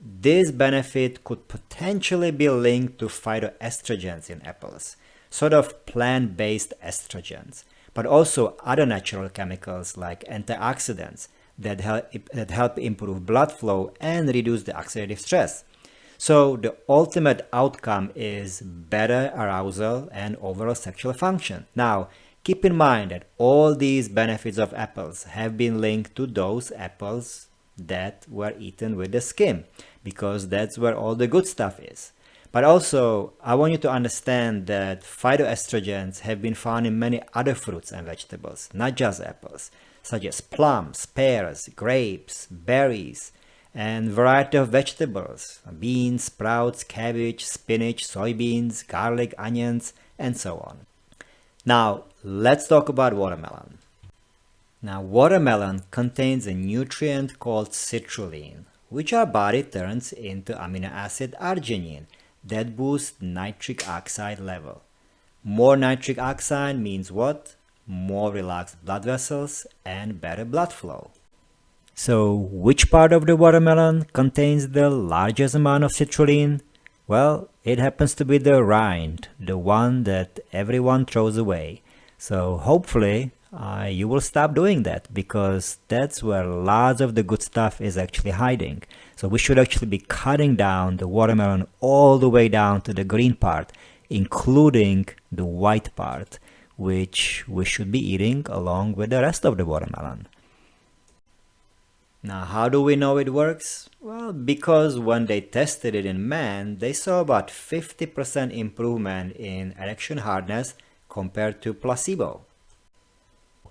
This benefit could potentially be linked to phytoestrogens in apples, sort of plant-based estrogens, but also other natural chemicals like antioxidants that help improve blood flow and reduce the oxidative stress. So the ultimate outcome is better arousal and overall sexual function. Now, keep in mind that all these benefits of apples have been linked to those apples that were eaten with the skin, because that's where all the good stuff is. But also, I want you to understand that phytoestrogens have been found in many other fruits and vegetables, not just apples, such as plums, pears, grapes, berries, and variety of vegetables, beans, sprouts, cabbage, spinach, soybeans, garlic, onions, and so on. Now, let's talk about watermelon. Now, watermelon contains a nutrient called citrulline, which our body turns into amino acid arginine that boosts nitric oxide level. More nitric oxide means what? More relaxed blood vessels and better blood flow. So, which part of the watermelon contains the largest amount of citrulline? Well, it happens to be the rind, the one that everyone throws away. So hopefully you will stop doing that, because that's where lots of the good stuff is actually hiding. So we should actually be cutting down the watermelon all the way down to the green part, including the white part, which we should be eating along with the rest of the watermelon. Now, how do we know it works? Well, because when they tested it in men, they saw about 50% improvement in erection hardness compared to placebo.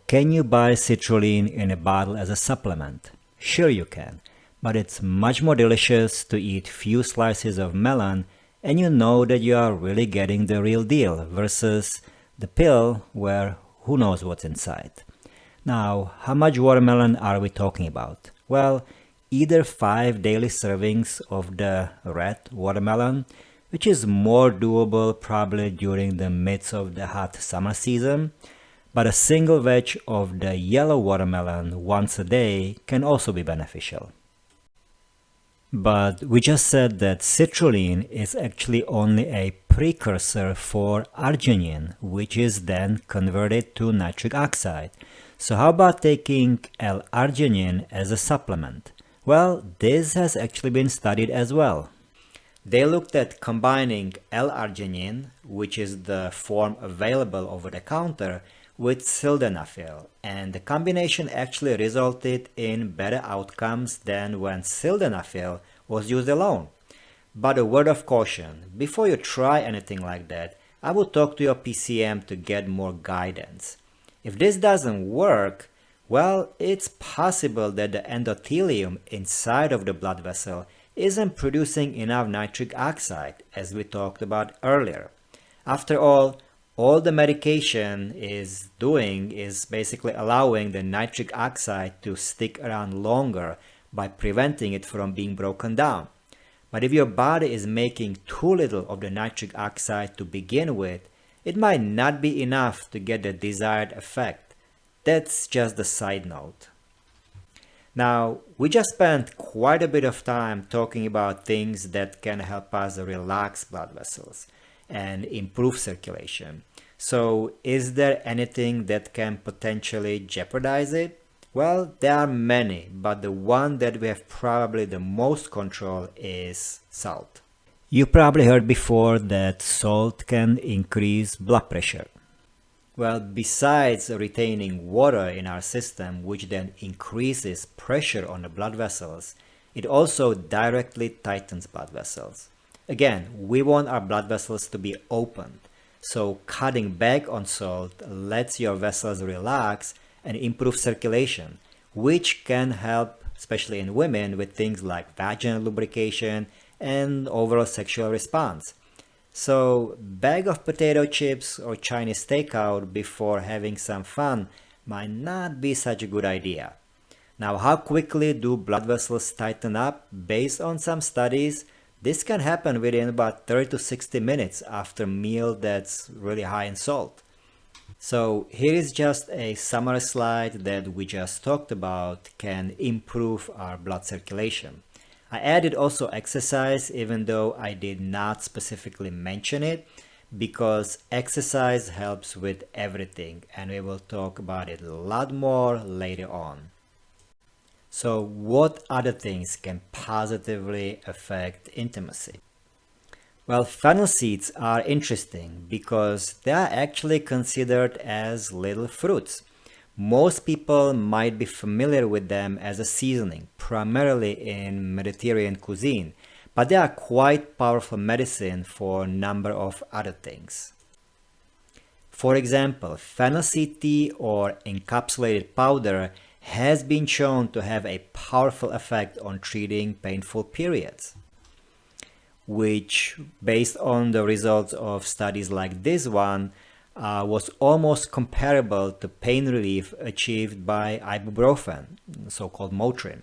Can you buy citrulline in a bottle as a supplement? Sure you can, but it's much more delicious to eat few slices of melon and you know that you are really getting the real deal versus the pill where who knows what's inside. Now, how much watermelon are we talking about? Well, either 5 daily servings of the red watermelon, which is more doable probably during the midst of the hot summer season, but a single veg of the yellow watermelon once a day can also be beneficial. But we just said that citrulline is actually only a precursor for arginine, which is then converted to nitric oxide. So how about taking L-arginine as a supplement? Well, this has actually been studied as well. They looked at combining L-arginine, which is the form available over the counter, with sildenafil, and the combination actually resulted in better outcomes than when sildenafil was used alone. But a word of caution, before you try anything like that, I would talk to your PCM to get more guidance. If this doesn't work, well, it's possible that the endothelium inside of the blood vessel isn't producing enough nitric oxide, as we talked about earlier. After all the medication is doing is basically allowing the nitric oxide to stick around longer by preventing it from being broken down. But if your body is making too little of the nitric oxide to begin with, it might not be enough to get the desired effect. That's just the side note. Now, we just spent quite a bit of time talking about things that can help us relax blood vessels and improve circulation. So, is there anything that can potentially jeopardize it? Well, there are many, but the one that we have probably the most control is salt. You probably heard before that salt can increase blood pressure. Well, besides retaining water in our system, which then increases pressure on the blood vessels, it also directly tightens blood vessels. Again, we want our blood vessels to be opened, so cutting back on salt lets your vessels relax and improve circulation, which can help, especially in women, with things like vaginal lubrication and overall sexual response. So, bag of potato chips or Chinese takeout before having some fun might not be such a good idea. Now, how quickly do blood vessels tighten up? Based on some studies, this can happen within about 30 to 60 minutes after a meal that's really high in salt. So here is just a summary slide that we just talked about can improve our blood circulation. I added also exercise, even though I did not specifically mention it, because exercise helps with everything, and we will talk about it a lot more later on. So what other things can positively affect intimacy? Well, fennel seeds are interesting because they are actually considered as little fruits. Most people might be familiar with them as a seasoning, primarily in Mediterranean cuisine, but they are quite powerful medicine for a number of other things. For example, fennel seed tea or encapsulated powder has been shown to have a powerful effect on treating painful periods, which, based on the results of studies like this one, was almost comparable to pain relief achieved by ibuprofen, so-called Motrin.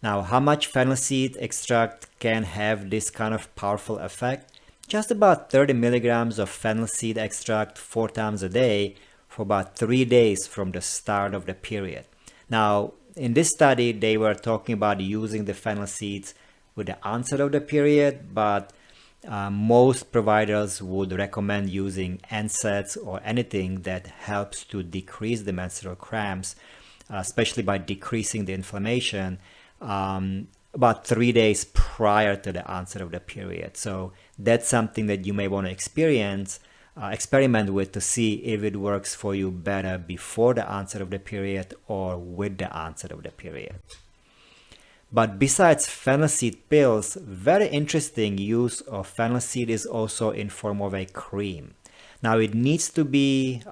Now, how much fennel seed extract can have this kind of powerful effect? Just about 30 milligrams of fennel seed extract 4 times a day for about 3 days from the start of the period. Now, in this study, they were talking about using the fennel seeds with the onset of the period, but most providers would recommend using NSAIDs or anything that helps to decrease the menstrual cramps, especially by decreasing the inflammation, about 3 days prior to the onset of the period. So that's something that you may want to experiment with to see if it works for you better before the onset of the period or with the onset of the period. But besides fennel seed pills, very interesting use of fennel seed is also in form of a cream. Now it needs to be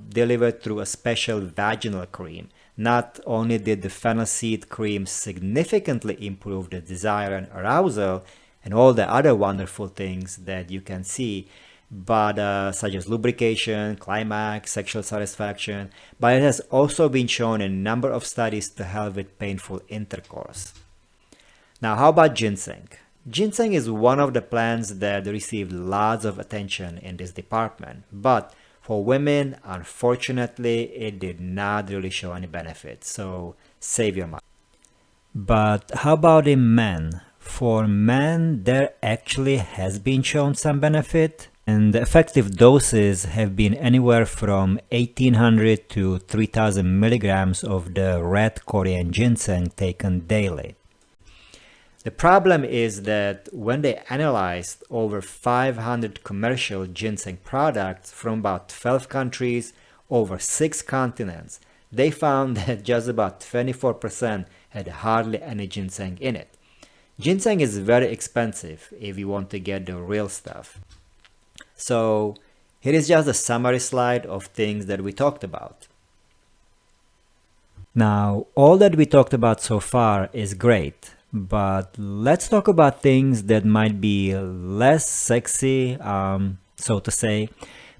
delivered through a special vaginal cream. Not only did the fennel seed cream significantly improve the desire and arousal and all the other wonderful things that you can see, but such as lubrication, climax, sexual satisfaction, but it has also been shown in a number of studies to help with painful intercourse. Now, how about ginseng? Ginseng is one of the plants that received lots of attention in this department, but for women, unfortunately, it did not really show any benefit, so save your money. But how about in men? For men, there actually has been shown some benefit, and the effective doses have been anywhere from 1800 to 3000 milligrams of the red Korean ginseng taken daily. The problem is that when they analyzed over 500 commercial ginseng products from about 12 countries over 6 continents, they found that just about 24% had hardly any ginseng in it. Ginseng is very expensive if you want to get the real stuff. So here is just a summary slide of things that we talked about. Now, all that we talked about so far is great, but let's talk about things that might be less sexy, so to say,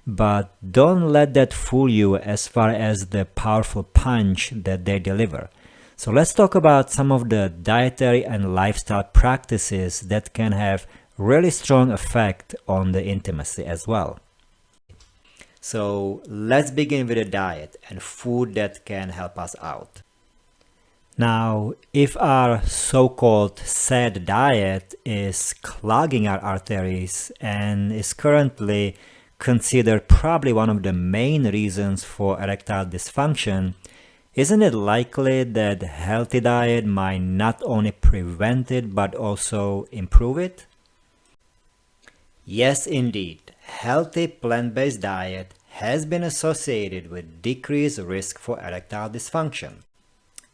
but don't let that fool you as far as the powerful punch that they deliver. So let's talk about some of the dietary and lifestyle practices that can have really strong effect on the intimacy as well. So let's begin with a diet and food that can help us out. Now, if our so-called SAD diet is clogging our arteries and is currently considered probably one of the main reasons for erectile dysfunction, isn't it likely that a healthy diet might not only prevent it but also improve it? Yes, indeed. Healthy plant-based diet has been associated with decreased risk for erectile dysfunction.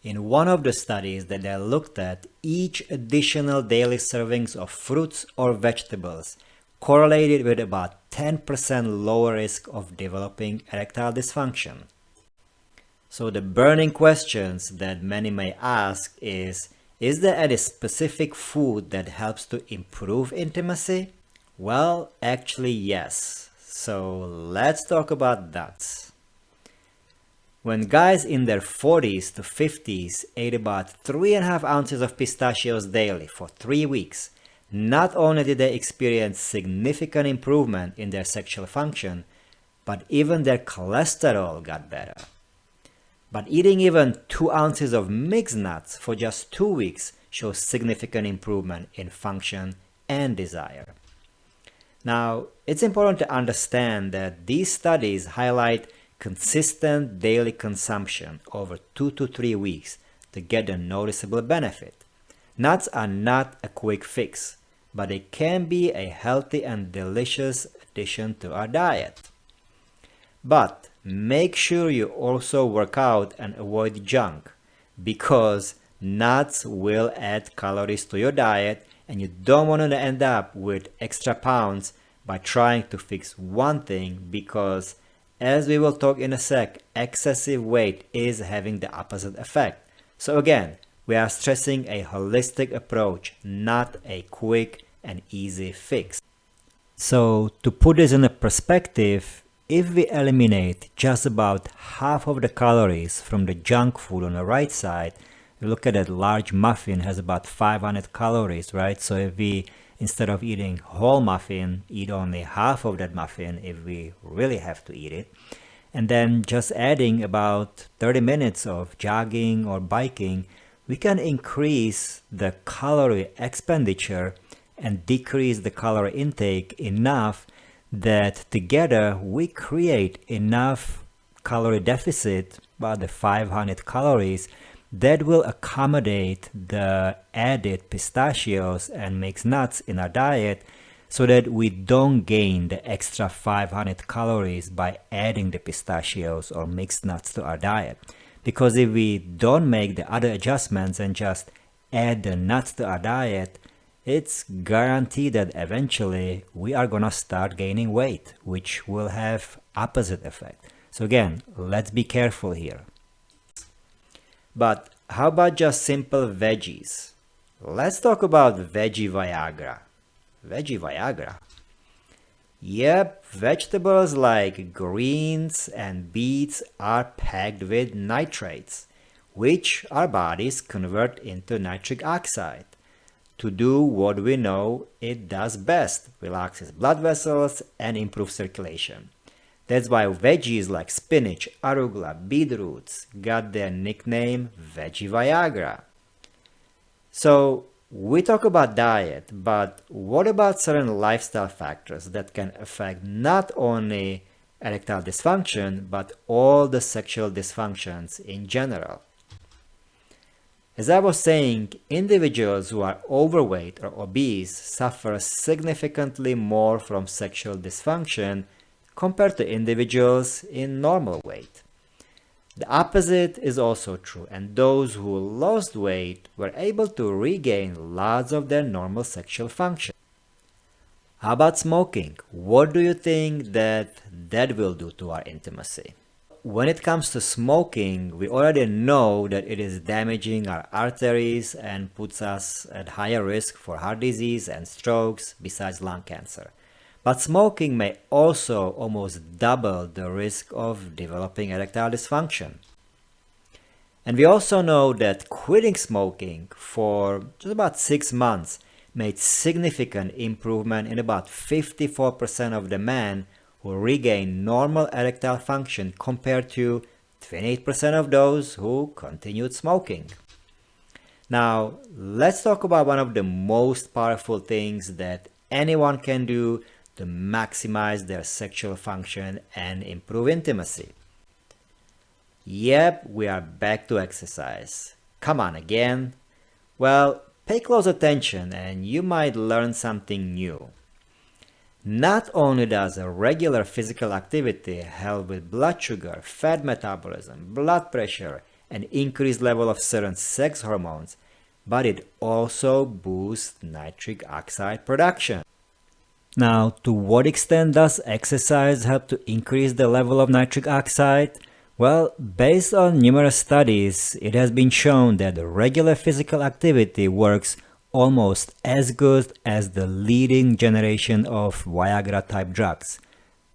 In one of the studies that they looked at, each additional daily servings of fruits or vegetables correlated with about 10% lower risk of developing erectile dysfunction. So the burning questions that many may ask is there any specific food that helps to improve intimacy? Well, actually yes. So let's talk about that. When guys in their 40s to 50s ate about 3.5 ounces of pistachios daily for 3 weeks, not only did they experience significant improvement in their sexual function, but even their cholesterol got better. But eating even 2 ounces of mixed nuts for just 2 weeks shows significant improvement in function and desire. Now, it's important to understand that these studies highlight consistent daily consumption over 2 to 3 weeks to get a noticeable benefit. Nuts are not a quick fix, but they can be a healthy and delicious addition to our diet. But make sure you also work out and avoid junk, because nuts will add calories to your diet and you don't want to end up with extra pounds by trying to fix one thing, because as we will talk in a sec, excessive weight is having the opposite effect. So again, we are stressing a holistic approach, not a quick and easy fix. So to put this in a perspective, if we eliminate just about half of the calories from the junk food on the right side, you look at that large muffin has about 500 calories, right? So if we, instead of eating whole muffin, eat only half of that muffin if we really have to eat it, and then just adding about 30 minutes of jogging or biking, we can increase the calorie expenditure and decrease the calorie intake enough that together we create enough calorie deficit, about the 500 calories, that will accommodate the added pistachios and mixed nuts in our diet, so that we don't gain the extra 500 calories by adding the pistachios or mixed nuts to our diet. Because if we don't make the other adjustments and just add the nuts to our diet, it's guaranteed that eventually we are gonna start gaining weight, which will have opposite effect. So again, let's be careful here. But how about just simple veggies? Let's talk about veggie Viagra. Veggie Viagra? Yep, vegetables like greens and beets are packed with nitrates, which our bodies convert into nitric oxide to do what we know it does best: relaxes blood vessels and improves circulation. That's why veggies like spinach, arugula, beetroots got their nickname Veggie Viagra. So we talk about diet, but what about certain lifestyle factors that can affect not only erectile dysfunction, but all the sexual dysfunctions in general? As I was saying, individuals who are overweight or obese suffer significantly more from sexual dysfunction compared to individuals in normal weight. The opposite is also true, and those who lost weight were able to regain lots of their normal sexual function. How about smoking? What do you think that will do to our intimacy? When it comes to smoking, we already know that it is damaging our arteries and puts us at higher risk for heart disease and strokes besides lung cancer. But smoking may also almost double the risk of developing erectile dysfunction. And we also know that quitting smoking for just about 6 months made significant improvement in about 54% of the men who regained normal erectile function compared to 28% of those who continued smoking. Now, let's talk about one of the most powerful things that anyone can do to maximize their sexual function and improve intimacy. Yep, we are back to exercise. Come on again. Well, pay close attention and you might learn something new. Not only does a regular physical activity help with blood sugar, fat metabolism, blood pressure, and increased level of certain sex hormones, but it also boosts nitric oxide production. Now, to what extent does exercise help to increase the level of nitric oxide? Well, based on numerous studies, it has been shown that regular physical activity works almost as good as the leading generation of Viagra-type drugs,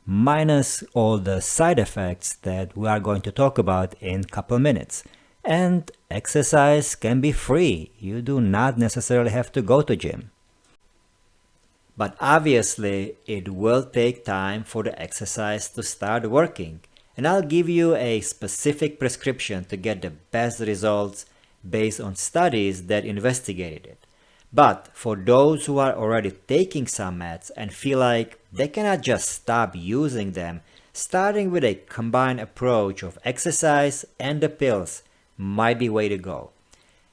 minus all the side effects that we are going to talk about in a couple minutes. And exercise can be free. You do not necessarily have to go to gym. But obviously, it will take time for the exercise to start working. And I'll give you a specific prescription to get the best results based on studies that investigated it. But for those who are already taking some meds and feel like they cannot just stop using them, starting with a combined approach of exercise and the pills might be the way to go.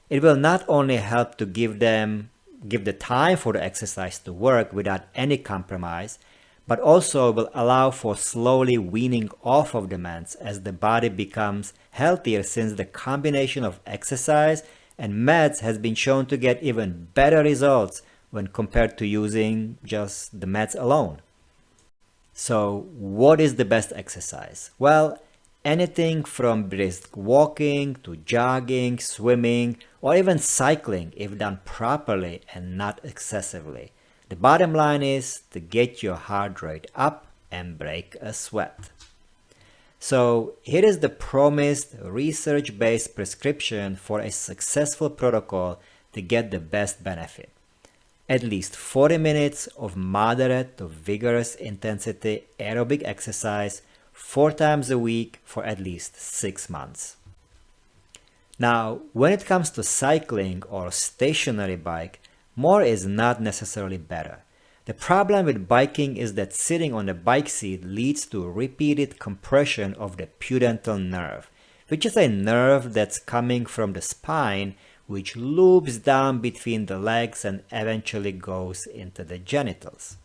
It will not only help to give the time for the exercise to work without any compromise, but also will allow for slowly weaning off of the meds as the body becomes healthier, since the combination of exercise and meds has been shown to get even better results when compared to using just the meds alone. So, what is the best exercise? Well, anything from brisk walking to jogging, swimming, or even cycling if done properly and not excessively. The bottom line is to get your heart rate up and break a sweat. So here is the promised research-based prescription for a successful protocol to get the best benefit. At least 40 minutes of moderate to vigorous intensity aerobic exercise 4 times a week for at least 6 months. Now, when it comes to cycling or stationary bike, more is not necessarily better. The problem with biking is that sitting on the bike seat leads to repeated compression of the pudendal nerve, which is a nerve that's coming from the spine, which loops down between the legs and eventually goes into the genitals.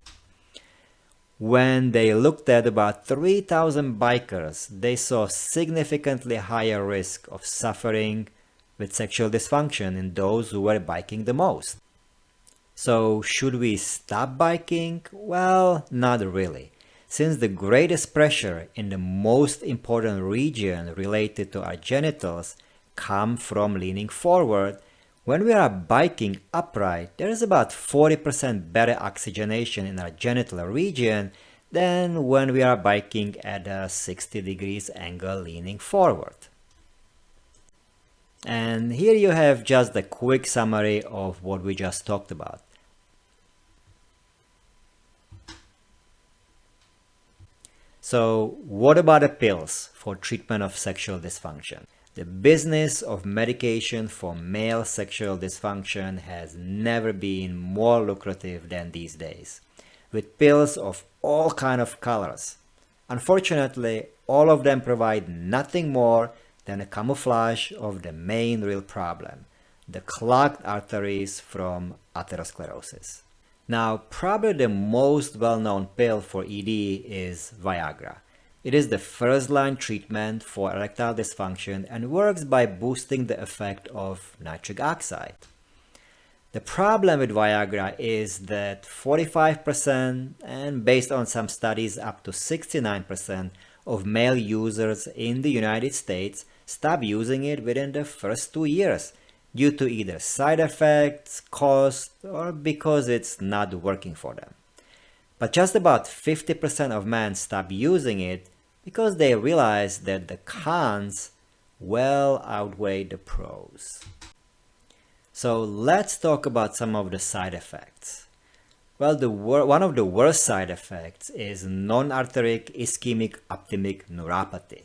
When they looked at about 3,000 bikers, they saw significantly higher risk of suffering with sexual dysfunction in those who were biking the most. So, should we stop biking? Well, not really. Since the greatest pressure in the most important region related to our genitals come from leaning forward, when we are biking upright, there is about 40% better oxygenation in our genital region than when we are biking at a 60 degrees angle leaning forward. And here you have just a quick summary of what we just talked about. So, what about the pills for treatment of sexual dysfunction? The business of medication for male sexual dysfunction has never been more lucrative than these days, with pills of all kinds of colors. Unfortunately, all of them provide nothing more than a camouflage of the main real problem, the clogged arteries from atherosclerosis. Now, probably the most well-known pill for ED is Viagra. It is the first-line treatment for erectile dysfunction and works by boosting the effect of nitric oxide. The problem with Viagra is that 45% and based on some studies up to 69% of male users in the United States stop using it within the first 2 years due to either side effects, cost, or because it's not working for them. But just about 50% of men stop using it because they realize that the cons well outweigh the pros. So let's talk about some of the side effects. Well, one of the worst side effects is non-arteritic ischemic optimic neuropathy.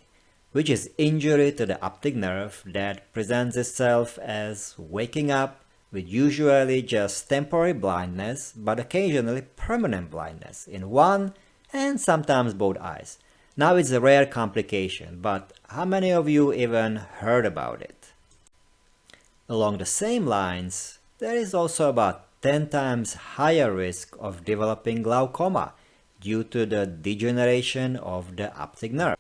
which is injury to the optic nerve that presents itself as waking up with usually just temporary blindness, but occasionally permanent blindness in one and sometimes both eyes. Now it's a rare complication, but how many of you even heard about it? Along the same lines, there is also about 10 times higher risk of developing glaucoma due to the degeneration of the optic nerve.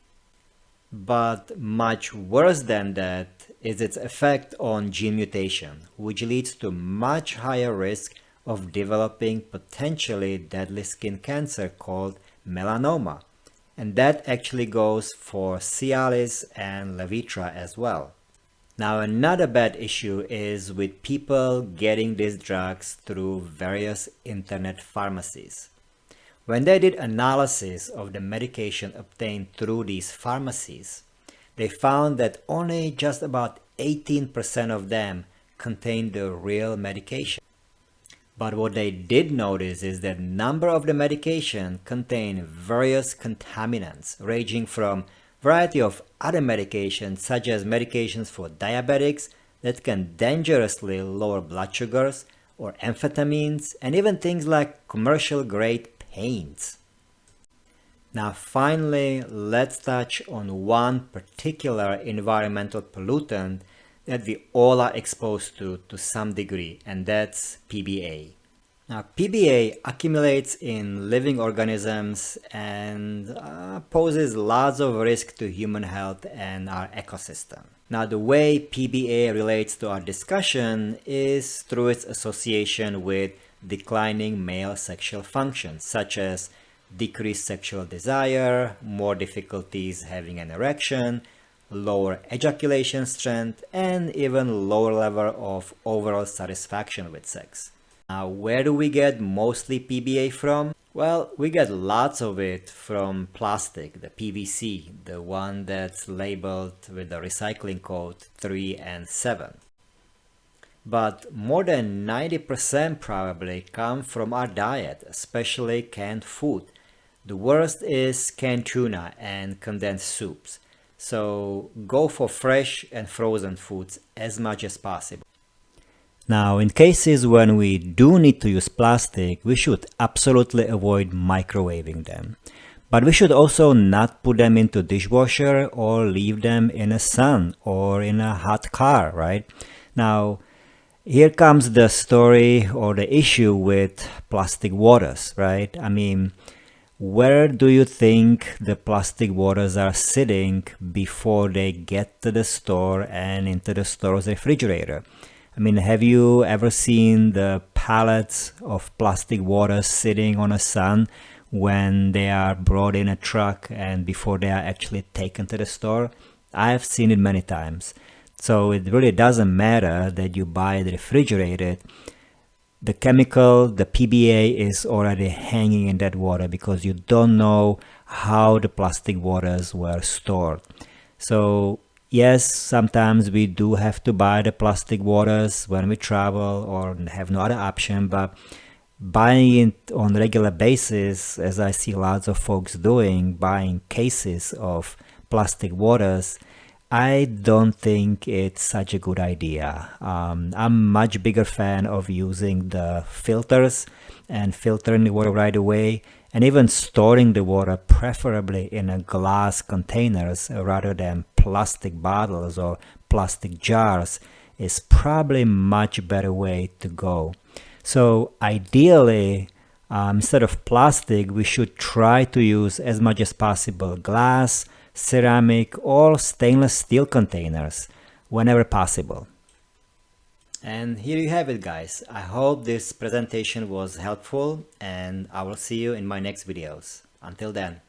But much worse than that is its effect on gene mutation, which leads to much higher risk of developing potentially deadly skin cancer called melanoma. And that actually goes for Cialis and Levitra as well. Now, another bad issue is with people getting these drugs through various internet pharmacies. When they did analysis of the medication obtained through these pharmacies, they found that only just about 18% of them contained the real medication. But what they did notice is that a number of the medication contain various contaminants ranging from variety of other medications such as medications for diabetics that can dangerously lower blood sugars, or amphetamines, and even things like commercial grade paints. Now finally, let's touch on one particular environmental pollutant that we all are exposed to some degree, and that's PBA. Now, PBA accumulates in living organisms and poses lots of risk to human health and our ecosystem. Now, the way PBA relates to our discussion is through its association with declining male sexual functions, such as decreased sexual desire, more difficulties having an erection, lower ejaculation strength, and even lower level of overall satisfaction with sex. Now, where do we get mostly PBA from? Well, we get lots of it from plastic, the PVC, the one that's labeled with the recycling code 3 and 7. But more than 90% probably come from our diet, especially canned food. The worst is canned tuna and condensed soups. So go for fresh and frozen foods as much as possible. Now, in cases when we do need to use plastic, we should absolutely avoid microwaving them. But we should also not put them into dishwasher or leave them in the sun or in a hot car, right? Now, here comes the story or the issue with plastic waters, right? I mean, where do you think the plastic waters are sitting before they get to the store and into the store's refrigerator? I mean, have you ever seen the pallets of plastic waters sitting on a sun when they are brought in a truck and before they are actually taken to the store? I've seen it many times. So it really doesn't matter that you buy it refrigerated. The chemical, the PBA, is already hanging in that water because you don't know how the plastic waters were stored. So yes, sometimes we do have to buy the plastic waters when we travel or have no other option, but buying it on a regular basis, as I see lots of folks doing, buying cases of plastic waters, I don't think it's such a good idea. I'm a much bigger fan of using the filters and filtering the water right away, and even storing the water preferably in a glass containers rather than plastic bottles or plastic jars is probably much better way to go. So ideally, instead of plastic, we should try to use as much as possible glass, ceramic, or stainless steel containers whenever possible. And here you have it, guys. I hope this presentation was helpful, and I will see you in my next videos. Until then.